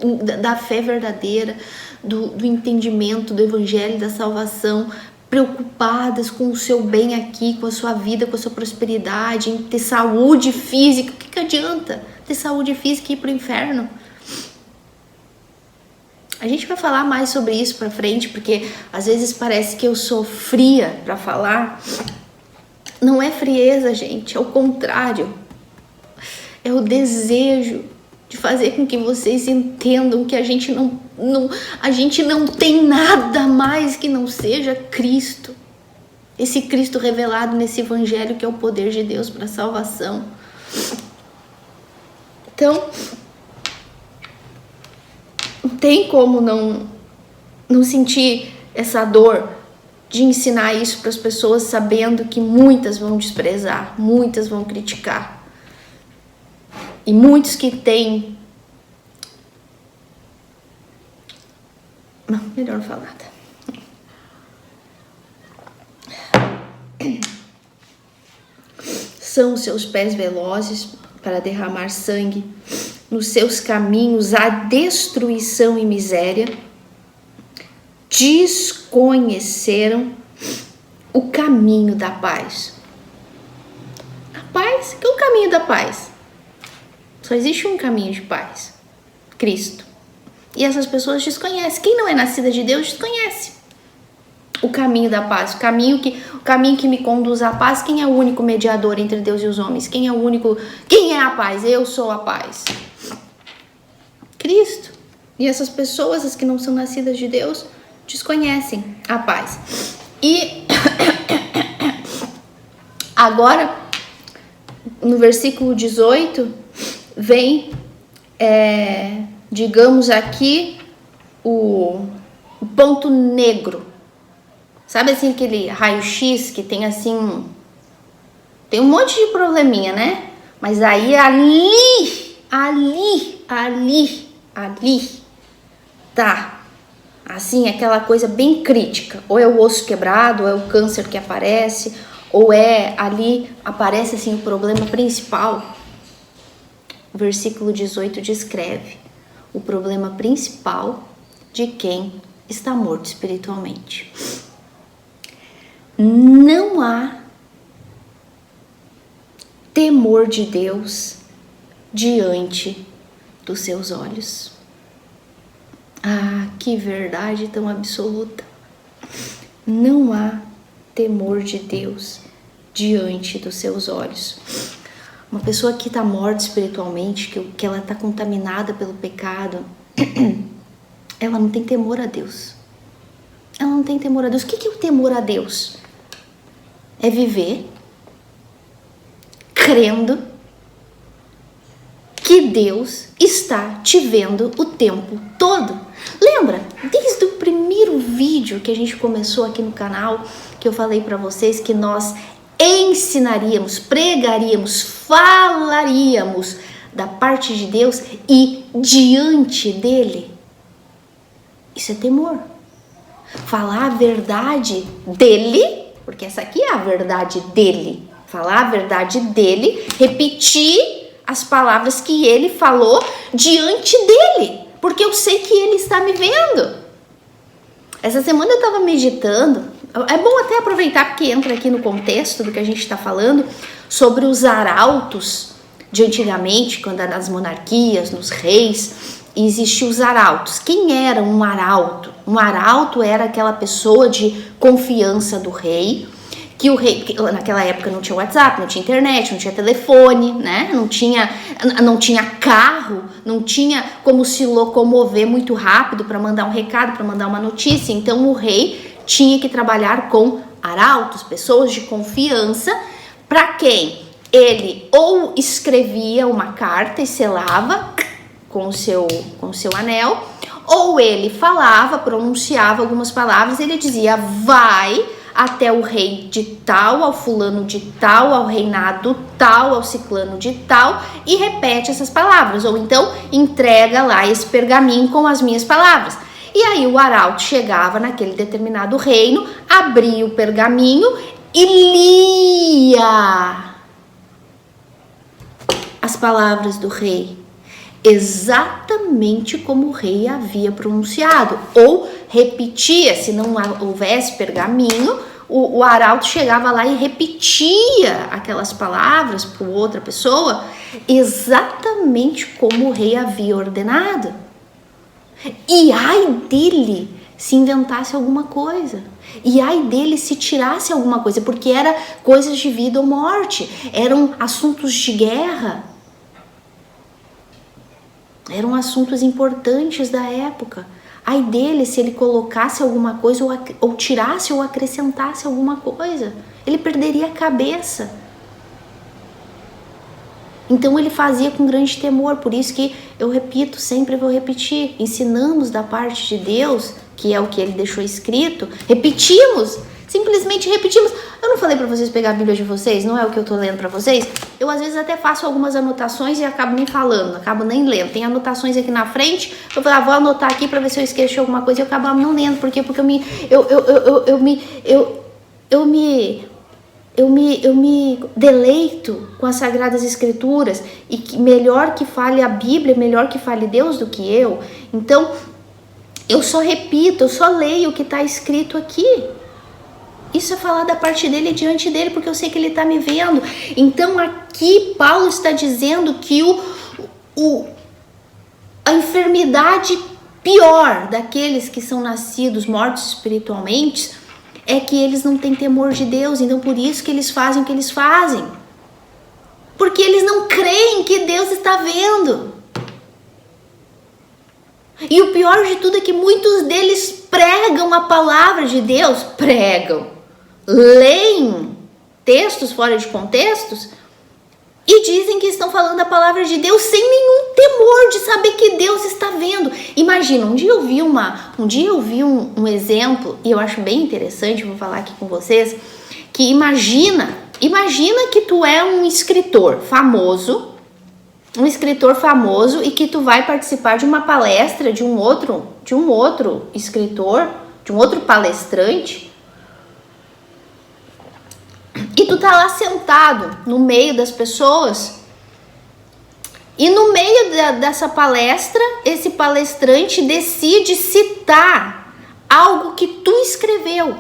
verdadeira, do entendimento do evangelho, da salvação, preocupadas com o seu bem aqui, com a sua vida, com a sua prosperidade, em ter saúde física. O que adianta ter saúde física e ir pro inferno? A gente vai falar mais sobre isso pra frente, porque às vezes parece que eu sou fria pra falar. Não é frieza, gente, é o contrário. É o desejo de fazer com que vocês entendam que a gente não tem nada mais que não seja Cristo. Esse Cristo revelado nesse evangelho que é o poder de Deus para a salvação. Então, não tem como não sentir essa dor de ensinar isso para as pessoas, sabendo que muitas vão desprezar, muitas vão criticar. E muitos que têm... Não, melhor não falar nada. São seus pés velozes para derramar sangue, nos seus caminhos há destruição e miséria. Desconheceram o caminho da paz. A paz? Que é o caminho da paz? Só existe um caminho de paz, Cristo. E essas pessoas desconhecem. Quem não é nascida de Deus desconhece o caminho da paz, o caminho que me conduz à paz. Quem é o único mediador entre Deus e os homens? Quem é a paz? Eu sou a paz. Cristo. E essas pessoas, as que não são nascidas de Deus, desconhecem a paz. E agora, no versículo 18, vem, digamos aqui, o ponto negro. Sabe assim aquele raio-x que tem assim, tem um monte de probleminha, né? Mas aí ali tá, assim, aquela coisa bem crítica. Ou é o osso quebrado, ou é o câncer que aparece, ou é ali, aparece assim o problema principal. O versículo 18 descreve o problema principal de quem está morto espiritualmente. Não há temor de Deus diante dos seus olhos. Ah, que verdade tão absoluta! Não há temor de Deus diante dos seus olhos. Uma pessoa que está morta espiritualmente, que ela está contaminada pelo pecado, ela não tem temor a Deus. Ela não tem temor a Deus. O que é o temor a Deus? É viver crendo que Deus está te vendo o tempo todo. Lembra? Desde o primeiro vídeo que a gente começou aqui no canal, que eu falei para vocês que nós ensinaríamos, pregaríamos, falaríamos da parte de Deus e diante dele. Isso é temor. Falar a verdade dele, porque essa aqui é a verdade dele. Falar a verdade dele, repetir as palavras que ele falou diante dele, porque eu sei que ele está me vendo. Essa semana eu estava meditando. É bom até aproveitar porque entra aqui no contexto do que a gente está falando sobre os arautos de antigamente, quando era nas monarquias, nos reis, existiam os arautos. Quem era um arauto? Um arauto era aquela pessoa de confiança do rei, que o rei, naquela época não tinha WhatsApp, não tinha internet, não tinha telefone, né? Não tinha carro, não tinha como se locomover muito rápido para mandar um recado, para mandar uma notícia. Então o rei tinha que trabalhar com arautos, pessoas de confiança, para quem ele ou escrevia uma carta e selava com o seu anel, ou ele falava, pronunciava algumas palavras, ele dizia: vai até o rei de tal, ao fulano de tal, ao reinado tal, ao ciclano de tal, e repete essas palavras, ou então entrega lá esse pergaminho com as minhas palavras. E aí o arauto chegava naquele determinado reino, abria o pergaminho e lia as palavras do rei exatamente como o rei havia pronunciado, ou repetia. Se não houvesse pergaminho, o arauto chegava lá e repetia aquelas palavras para outra pessoa exatamente como o rei havia ordenado. E ai dele se inventasse alguma coisa, e ai dele se tirasse alguma coisa, porque era coisas de vida ou morte, eram assuntos de guerra, eram assuntos importantes da época. Ai dele se ele colocasse alguma coisa ou tirasse ou acrescentasse alguma coisa, ele perderia a cabeça. Então ele fazia com grande temor. Por isso que eu repito, sempre vou repetir, ensinamos da parte de Deus, que é o que ele deixou escrito, repetimos, simplesmente repetimos. Eu não falei para vocês pegar a Bíblia de vocês, não é o que eu tô lendo para vocês? Eu às vezes até faço algumas anotações e acabo nem falando, acabo nem lendo. Tem anotações aqui na frente, eu falo, vou anotar aqui para ver se eu esqueci alguma coisa, e eu acabo não lendo. Por quê? Porque eu me deleito com as Sagradas Escrituras, e que melhor que fale a Bíblia, melhor que fale Deus do que eu. Então, eu só repito, eu só leio o que está escrito aqui. Isso é falar da parte dele diante dele, porque eu sei que ele está me vendo. Então, aqui Paulo está dizendo que a enfermidade pior daqueles que são nascidos mortos espiritualmente é que eles não têm temor de Deus. Então por isso que eles fazem o que eles fazem, porque eles não creem que Deus está vendo. E o pior de tudo é que muitos deles pregam a palavra de Deus, leem textos fora de contextos e dizem que estão falando a palavra de Deus sem nenhum temor de saber que Deus está vendo. Imagina, um dia eu vi um exemplo, e eu acho bem interessante, vou falar aqui com vocês, que imagina que tu é um escritor famoso, e que tu vai participar de uma palestra de um outro escritor, de um outro palestrante, e tu tá lá sentado no meio das pessoas, e no meio dessa palestra, esse palestrante decide citar algo que tu escreveu.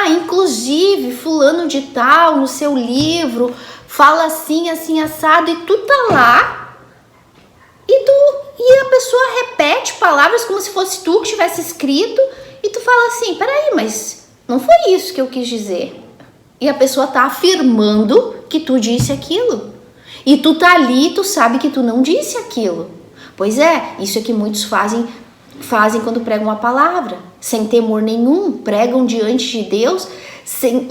Inclusive, fulano de tal, no seu livro, fala assim, assim, assado, e tu tá lá, e a pessoa repete palavras como se fosse tu que tivesse escrito, e tu fala assim, peraí, mas não foi isso que eu quis dizer. E a pessoa tá afirmando que tu disse aquilo. E tu tá ali e tu sabe que tu não disse aquilo. Pois é, isso é que muitos fazem quando pregam a palavra, sem temor nenhum, pregam diante de Deus, sem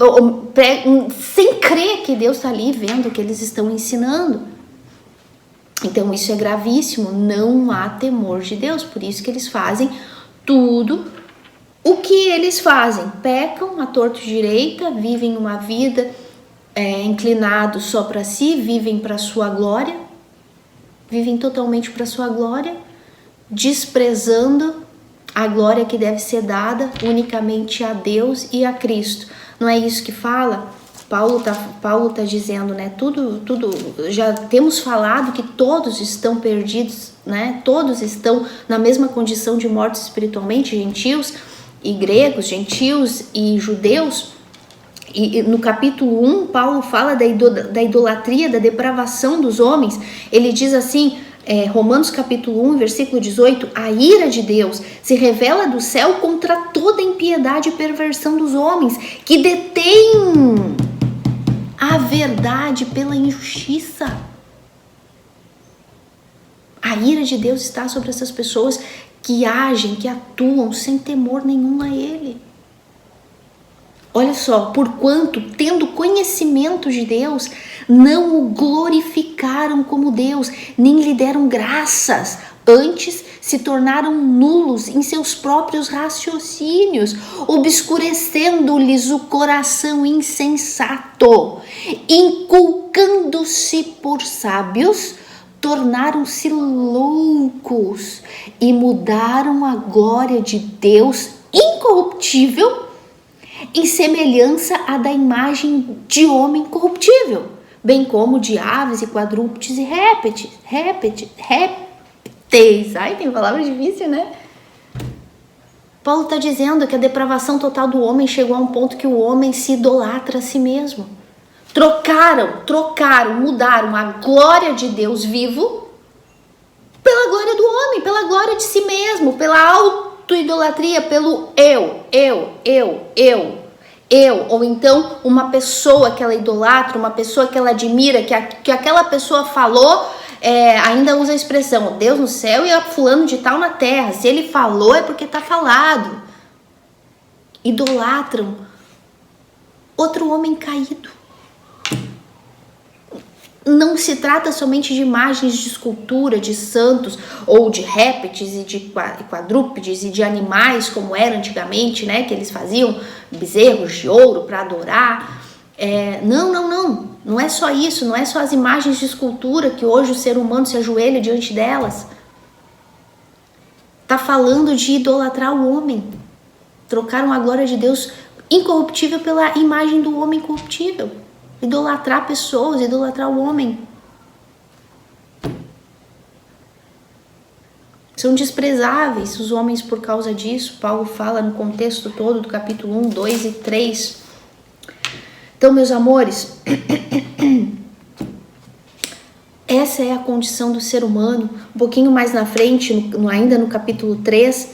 crer que Deus está ali vendo o que eles estão ensinando. Então isso é gravíssimo, não há temor de Deus, por isso que eles fazem tudo o que eles fazem, pecam à torto e direita, vivem uma vida inclinados só para si, vivem para sua glória, vivem totalmente para sua glória, desprezando a glória que deve ser dada unicamente a Deus e a Cristo. Não é isso que fala? Paulo tá dizendo, né? Tudo, já temos falado que todos estão perdidos, né? Todos estão na mesma condição de mortos espiritualmente, gentios e gregos, gentios e judeus. E no capítulo 1, Paulo fala da idolatria, da depravação dos homens. Ele diz assim, Romanos capítulo 1, versículo 18, a ira de Deus se revela do céu contra toda impiedade e perversão dos homens, que detêm a verdade pela injustiça. A ira de Deus está sobre essas pessoas que agem, que atuam sem temor nenhum a Ele. Olha só, porquanto, tendo conhecimento de Deus, não o glorificaram como Deus, nem lhe deram graças. Antes, se tornaram nulos em seus próprios raciocínios, obscurecendo-lhes o coração insensato, inculcando-se por sábios, tornaram-se loucos e mudaram a glória de Deus incorruptível em semelhança à da imagem de homem corruptível, bem como de aves e quadrúpedes e répteis. Ai, tem palavra difícil, né? Paulo está dizendo que a depravação total do homem chegou a um ponto que o homem se idolatra a si mesmo. Mudaram a glória de Deus vivo pela glória do homem, pela glória de si mesmo, pela autoidolatria, pelo eu. Ou então uma pessoa que ela idolatra, uma pessoa que ela admira, que aquela pessoa falou, ainda usa a expressão Deus no céu e a fulano de tal na terra. Se ele falou é porque está falado. Idolatram outro homem caído. Não se trata somente de imagens de escultura, de santos, ou de répteis e de quadrúpedes e de animais, como era antigamente, né? Que eles faziam bezerros de ouro para adorar. Não é só isso, não é só as imagens de escultura que hoje o ser humano se ajoelha diante delas. Está falando de idolatrar o homem. Trocaram a glória de Deus incorruptível pela imagem do homem corruptível. Idolatrar pessoas, idolatrar o homem. São desprezáveis os homens por causa disso. Paulo fala no contexto todo do capítulo 1, 2 e 3. Então, meus amores, essa é a condição do ser humano. Um pouquinho mais na frente, ainda no capítulo 3,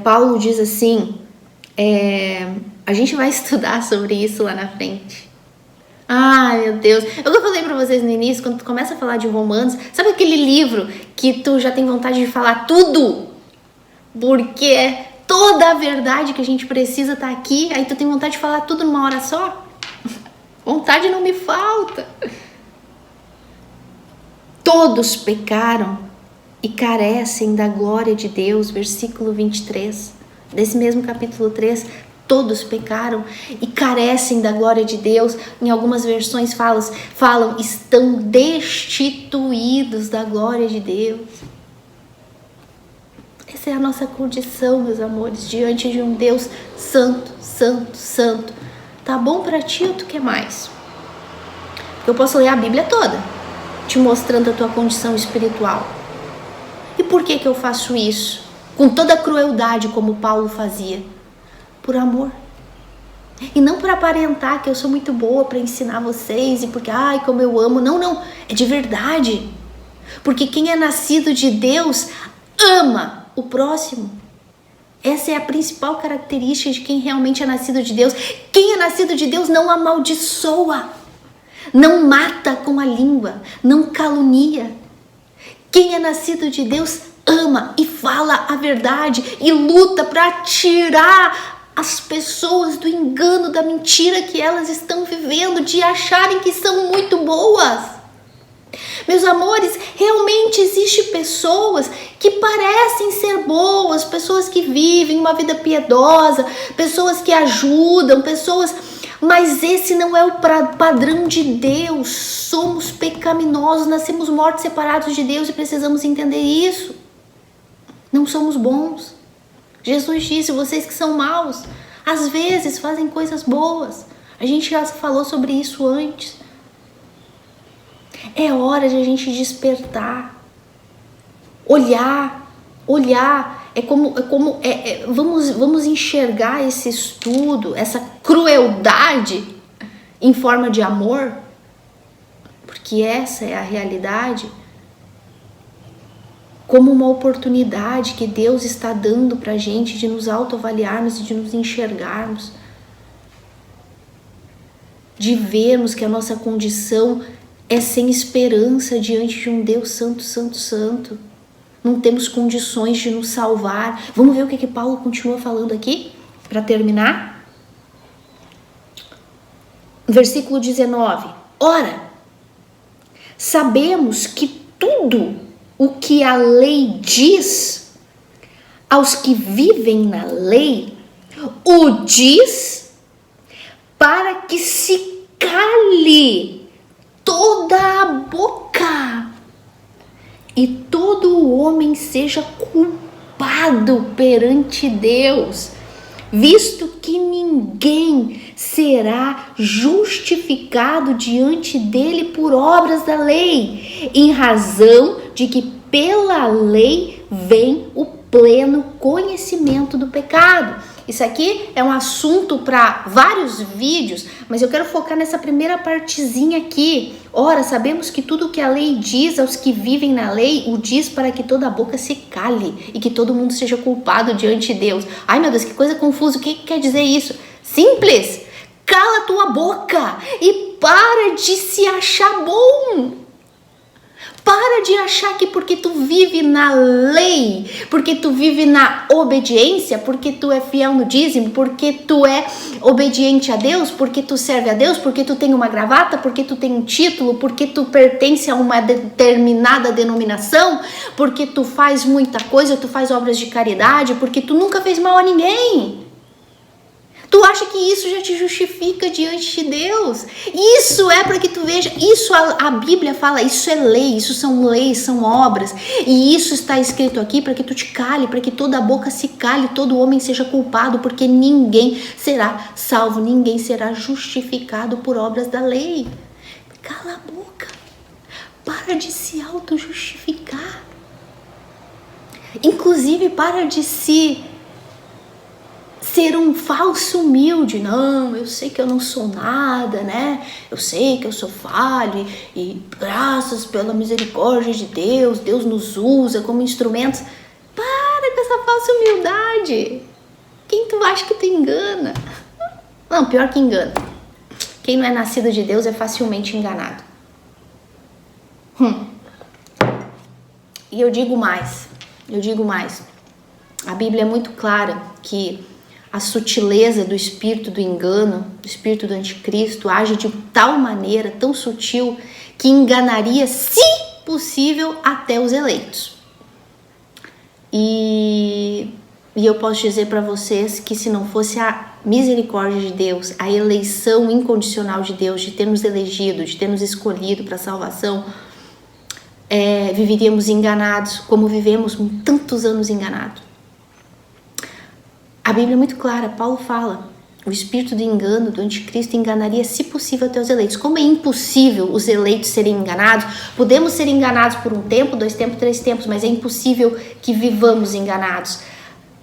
Paulo diz assim, a gente vai estudar sobre isso lá na frente. Ai, meu Deus. Eu falei pra vocês no início, quando tu começa a falar de Romanos, sabe aquele livro que tu já tem vontade de falar tudo? Porque toda a verdade que a gente precisa tá aqui, aí tu tem vontade de falar tudo numa hora só? Vontade não me falta. Todos pecaram e carecem da glória de Deus, versículo 23, desse mesmo capítulo 3. Todos pecaram e carecem da glória de Deus. Em algumas versões falam estão destituídos da glória de Deus. Essa é a nossa condição, meus amores, diante de um Deus santo, santo, santo. Tá bom pra ti ou tu quer mais? Eu posso ler a Bíblia toda, te mostrando a tua condição espiritual. E por que eu faço isso? Com toda a crueldade como Paulo fazia. Por amor. E não por aparentar que eu sou muito boa para ensinar vocês e porque, ai, como eu amo. Não. É de verdade. Porque quem é nascido de Deus ama o próximo. Essa é a principal característica de quem realmente é nascido de Deus. Quem é nascido de Deus não amaldiçoa, não mata com a língua, não calunia. Quem é nascido de Deus ama e fala a verdade e luta para tirar as pessoas do engano, da mentira que elas estão vivendo, de acharem que são muito boas. Meus amores, realmente existem pessoas que parecem ser boas, pessoas que vivem uma vida piedosa, pessoas que ajudam, mas esse não é o padrão de Deus. Somos pecaminosos, nascemos mortos, separados de Deus e precisamos entender isso. Não somos bons. Jesus disse, vocês que são maus, às vezes fazem coisas boas. A gente já falou sobre isso antes. É hora de a gente despertar, olhar. Vamos enxergar esse estudo, essa crueldade em forma de amor, porque essa é a realidade, como uma oportunidade que Deus está dando pra gente de nos autoavaliarmos e de nos enxergarmos, de vermos que a nossa condição é sem esperança diante de um Deus santo, santo, santo. Não temos condições de nos salvar. Vamos ver o que Paulo continua falando aqui, para terminar? Versículo 19. Ora, sabemos que tudo o que a lei diz aos que vivem na lei, o diz para que se cale toda a boca e todo o homem seja culpado perante Deus, visto que ninguém será justificado diante dele por obras da lei, em razão de que pela lei vem o pleno conhecimento do pecado. Isso aqui é um assunto para vários vídeos, mas eu quero focar nessa primeira partezinha aqui. Ora, sabemos que tudo que a lei diz aos que vivem na lei, o diz para que toda a boca se cale e que todo mundo seja culpado diante de Deus. Ai meu Deus, que coisa confusa, o que quer dizer isso? Simples, cala tua boca e para de se achar bom. Para de achar que porque tu vive na lei, porque tu vive na obediência, porque tu é fiel no dízimo, porque tu é obediente a Deus, porque tu serve a Deus, porque tu tem uma gravata, porque tu tem um título, porque tu pertence a uma determinada denominação, porque tu faz muita coisa, tu faz obras de caridade, porque tu nunca fez mal a ninguém. Tu acha que isso já te justifica diante de Deus? Isso é para que tu veja, isso a Bíblia fala, isso é lei, isso são leis, são obras. E isso está escrito aqui para que tu te cale, para que toda a boca se cale, todo homem seja culpado, porque ninguém será salvo, ninguém será justificado por obras da lei. Cala a boca, para de se auto-justificar. Inclusive, para de ser um falso humilde. Não, eu sei que eu não sou nada, né? Eu sei que eu sou falho e graças pela misericórdia de Deus, Deus nos usa como instrumentos. Para com essa falsa humildade. Quem tu acha que tu engana? Não, pior que engana. Quem não é nascido de Deus é facilmente enganado. E eu digo mais. A Bíblia é muito clara que a sutileza do espírito do engano, do espírito do anticristo, age de tal maneira, tão sutil, que enganaria, se possível, até os eleitos. E eu posso dizer para vocês que se não fosse a misericórdia de Deus, a eleição incondicional de Deus, de ter nos elegido, de ter nos escolhido para a salvação, viveríamos enganados, como vivemos tantos anos enganados. A Bíblia é muito clara, Paulo fala, o espírito do engano, do anticristo, enganaria, se possível, até os eleitos. Como é impossível os eleitos serem enganados, podemos ser enganados por um tempo, 2 tempos, 3 tempos, mas é impossível que vivamos enganados.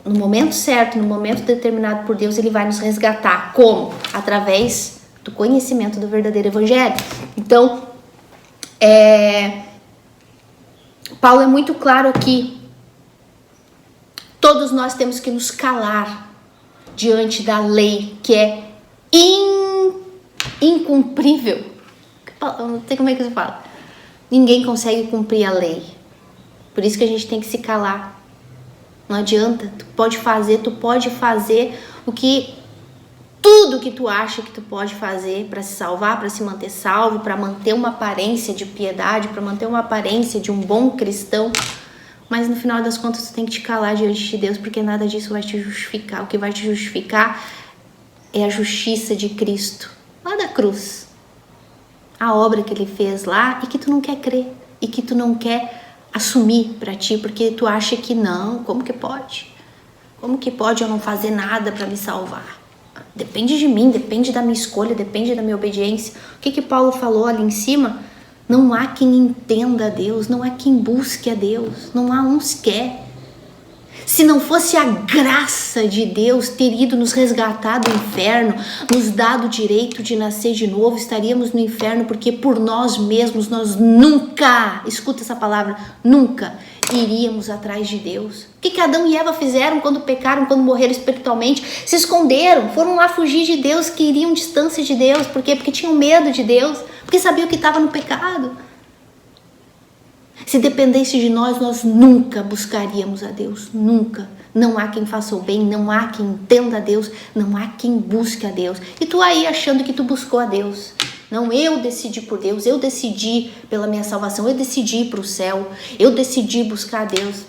No momento certo, no momento determinado por Deus, Ele vai nos resgatar. Como? Através do conhecimento do verdadeiro evangelho. Então, Paulo é muito claro aqui. Todos nós temos que nos calar diante da lei, que é incumprível. Não sei como é que se fala. Ninguém consegue cumprir a lei. Por isso que a gente tem que se calar. Não adianta. Tu pode fazer tudo que tu acha que tu pode fazer para se salvar, para se manter salvo, para manter uma aparência de piedade, para manter uma aparência de um bom cristão. Mas no final das contas tu tem que te calar diante de Deus, porque nada disso vai te justificar. O que vai te justificar é a justiça de Cristo, lá da cruz. A obra que Ele fez lá e que tu não quer crer, e que tu não quer assumir para ti, porque tu acha que não, como que pode? Como que pode eu não fazer nada para me salvar? Depende de mim, depende da minha escolha, depende da minha obediência. O que Paulo falou ali em cima? Não há quem entenda a Deus, não há quem busque a Deus, não há um sequer. Se não fosse a graça de Deus ter ido nos resgatar do inferno, nos dado o direito de nascer de novo, estaríamos no inferno, porque por nós mesmos nós nunca, escuta essa palavra, nunca iríamos atrás de Deus. O que Adão e Eva fizeram quando pecaram, quando morreram espiritualmente? Se esconderam, foram lá fugir de Deus, queriam distância de Deus. Por quê? Porque tinham medo de Deus, porque sabiam que estava no pecado. Se dependesse de nós, nós nunca buscaríamos a Deus, nunca. Não há quem faça o bem, não há quem entenda a Deus, não há quem busque a Deus. E tu aí achando que tu buscou a Deus. Não, eu decidi por Deus, eu decidi pela minha salvação, eu decidi ir para o céu, eu decidi buscar a Deus.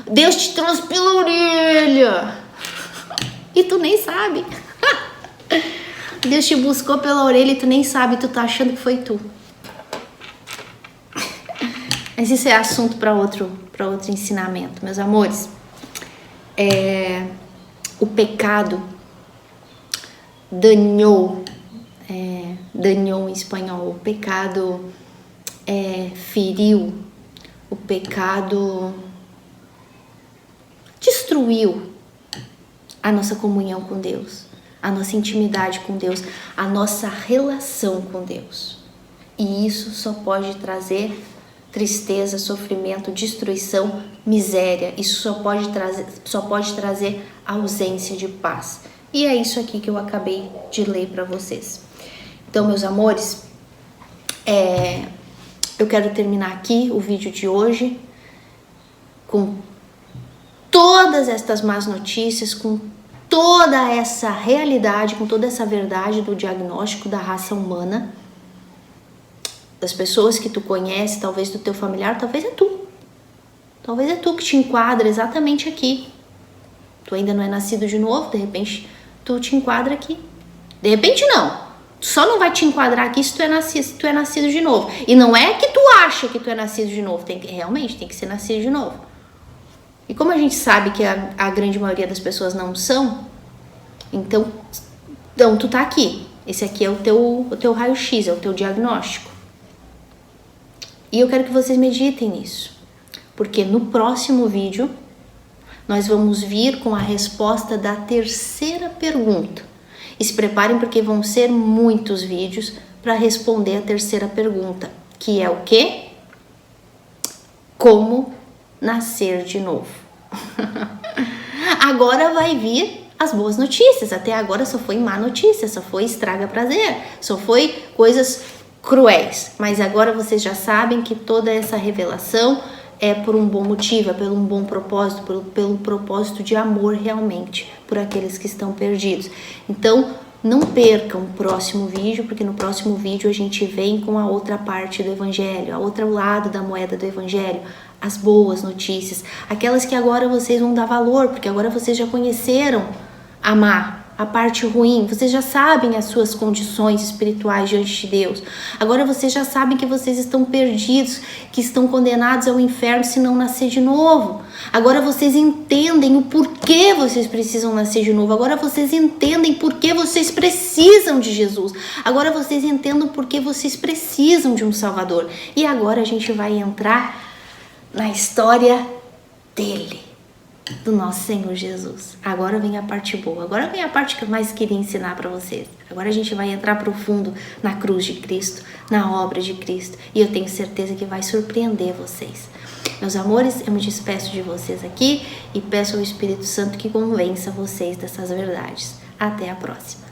Deus te trouxe pela orelha e tu nem sabe. Deus te buscou pela orelha e tu nem sabe, tu tá achando que foi tu. Mas isso é assunto para outro ensinamento, meus amores. O pecado dañou, dañou em espanhol, o pecado feriu, o pecado destruiu a nossa comunhão com Deus, a nossa intimidade com Deus, a nossa relação com Deus. E isso só pode trazer tristeza, sofrimento, destruição, miséria. Isso só pode trazer ausência de paz. E é isso aqui que eu acabei de ler para vocês. Então, meus amores, eu quero terminar aqui o vídeo de hoje com todas estas más notícias, com toda essa realidade, com toda essa verdade do diagnóstico da raça humana, das pessoas que tu conhece, talvez do teu familiar, talvez é tu. Talvez é tu que te enquadra exatamente aqui. Tu ainda não é nascido de novo, de repente tu te enquadra aqui. De repente não. Tu só não vai te enquadrar aqui se tu é nascido de novo. E não é que tu acha que tu é nascido de novo, realmente tem que ser nascido de novo. E como a gente sabe que a grande maioria das pessoas não são, então tu tá aqui. Esse aqui é o teu raio-x, é o teu diagnóstico. E eu quero que vocês meditem nisso, porque no próximo vídeo nós vamos vir com a resposta da terceira pergunta. E se preparem porque vão ser muitos vídeos para responder a terceira pergunta, que é o quê? Como nascer de novo. Agora vai vir as boas notícias. Até agora só foi má notícia, só foi estraga prazer, só foi coisas cruéis. Mas agora vocês já sabem que toda essa revelação é por um bom motivo, é por um bom propósito, pelo propósito de amor realmente por aqueles que estão perdidos. Então, não percam o próximo vídeo, porque no próximo vídeo a gente vem com a outra parte do evangelho, a outro lado da moeda do evangelho, as boas notícias, aquelas que agora vocês vão dar valor, porque agora vocês já conheceram amar, a parte ruim, vocês já sabem as suas condições espirituais diante de Deus. Agora vocês já sabem que vocês estão perdidos, que estão condenados ao inferno se não nascer de novo. Agora vocês entendem o porquê vocês precisam nascer de novo. Agora vocês entendem porquê vocês precisam de Jesus. Agora vocês entendem porquê vocês precisam de um Salvador. E agora a gente vai entrar na história dele, do nosso Senhor Jesus. Agora vem a parte boa, agora vem a parte que eu mais queria ensinar para vocês. Agora a gente vai entrar profundo na cruz de Cristo, na obra de Cristo, e eu tenho certeza que vai surpreender vocês. Meus amores, eu me despeço de vocês aqui e peço ao Espírito Santo que convença vocês dessas verdades. Até a próxima.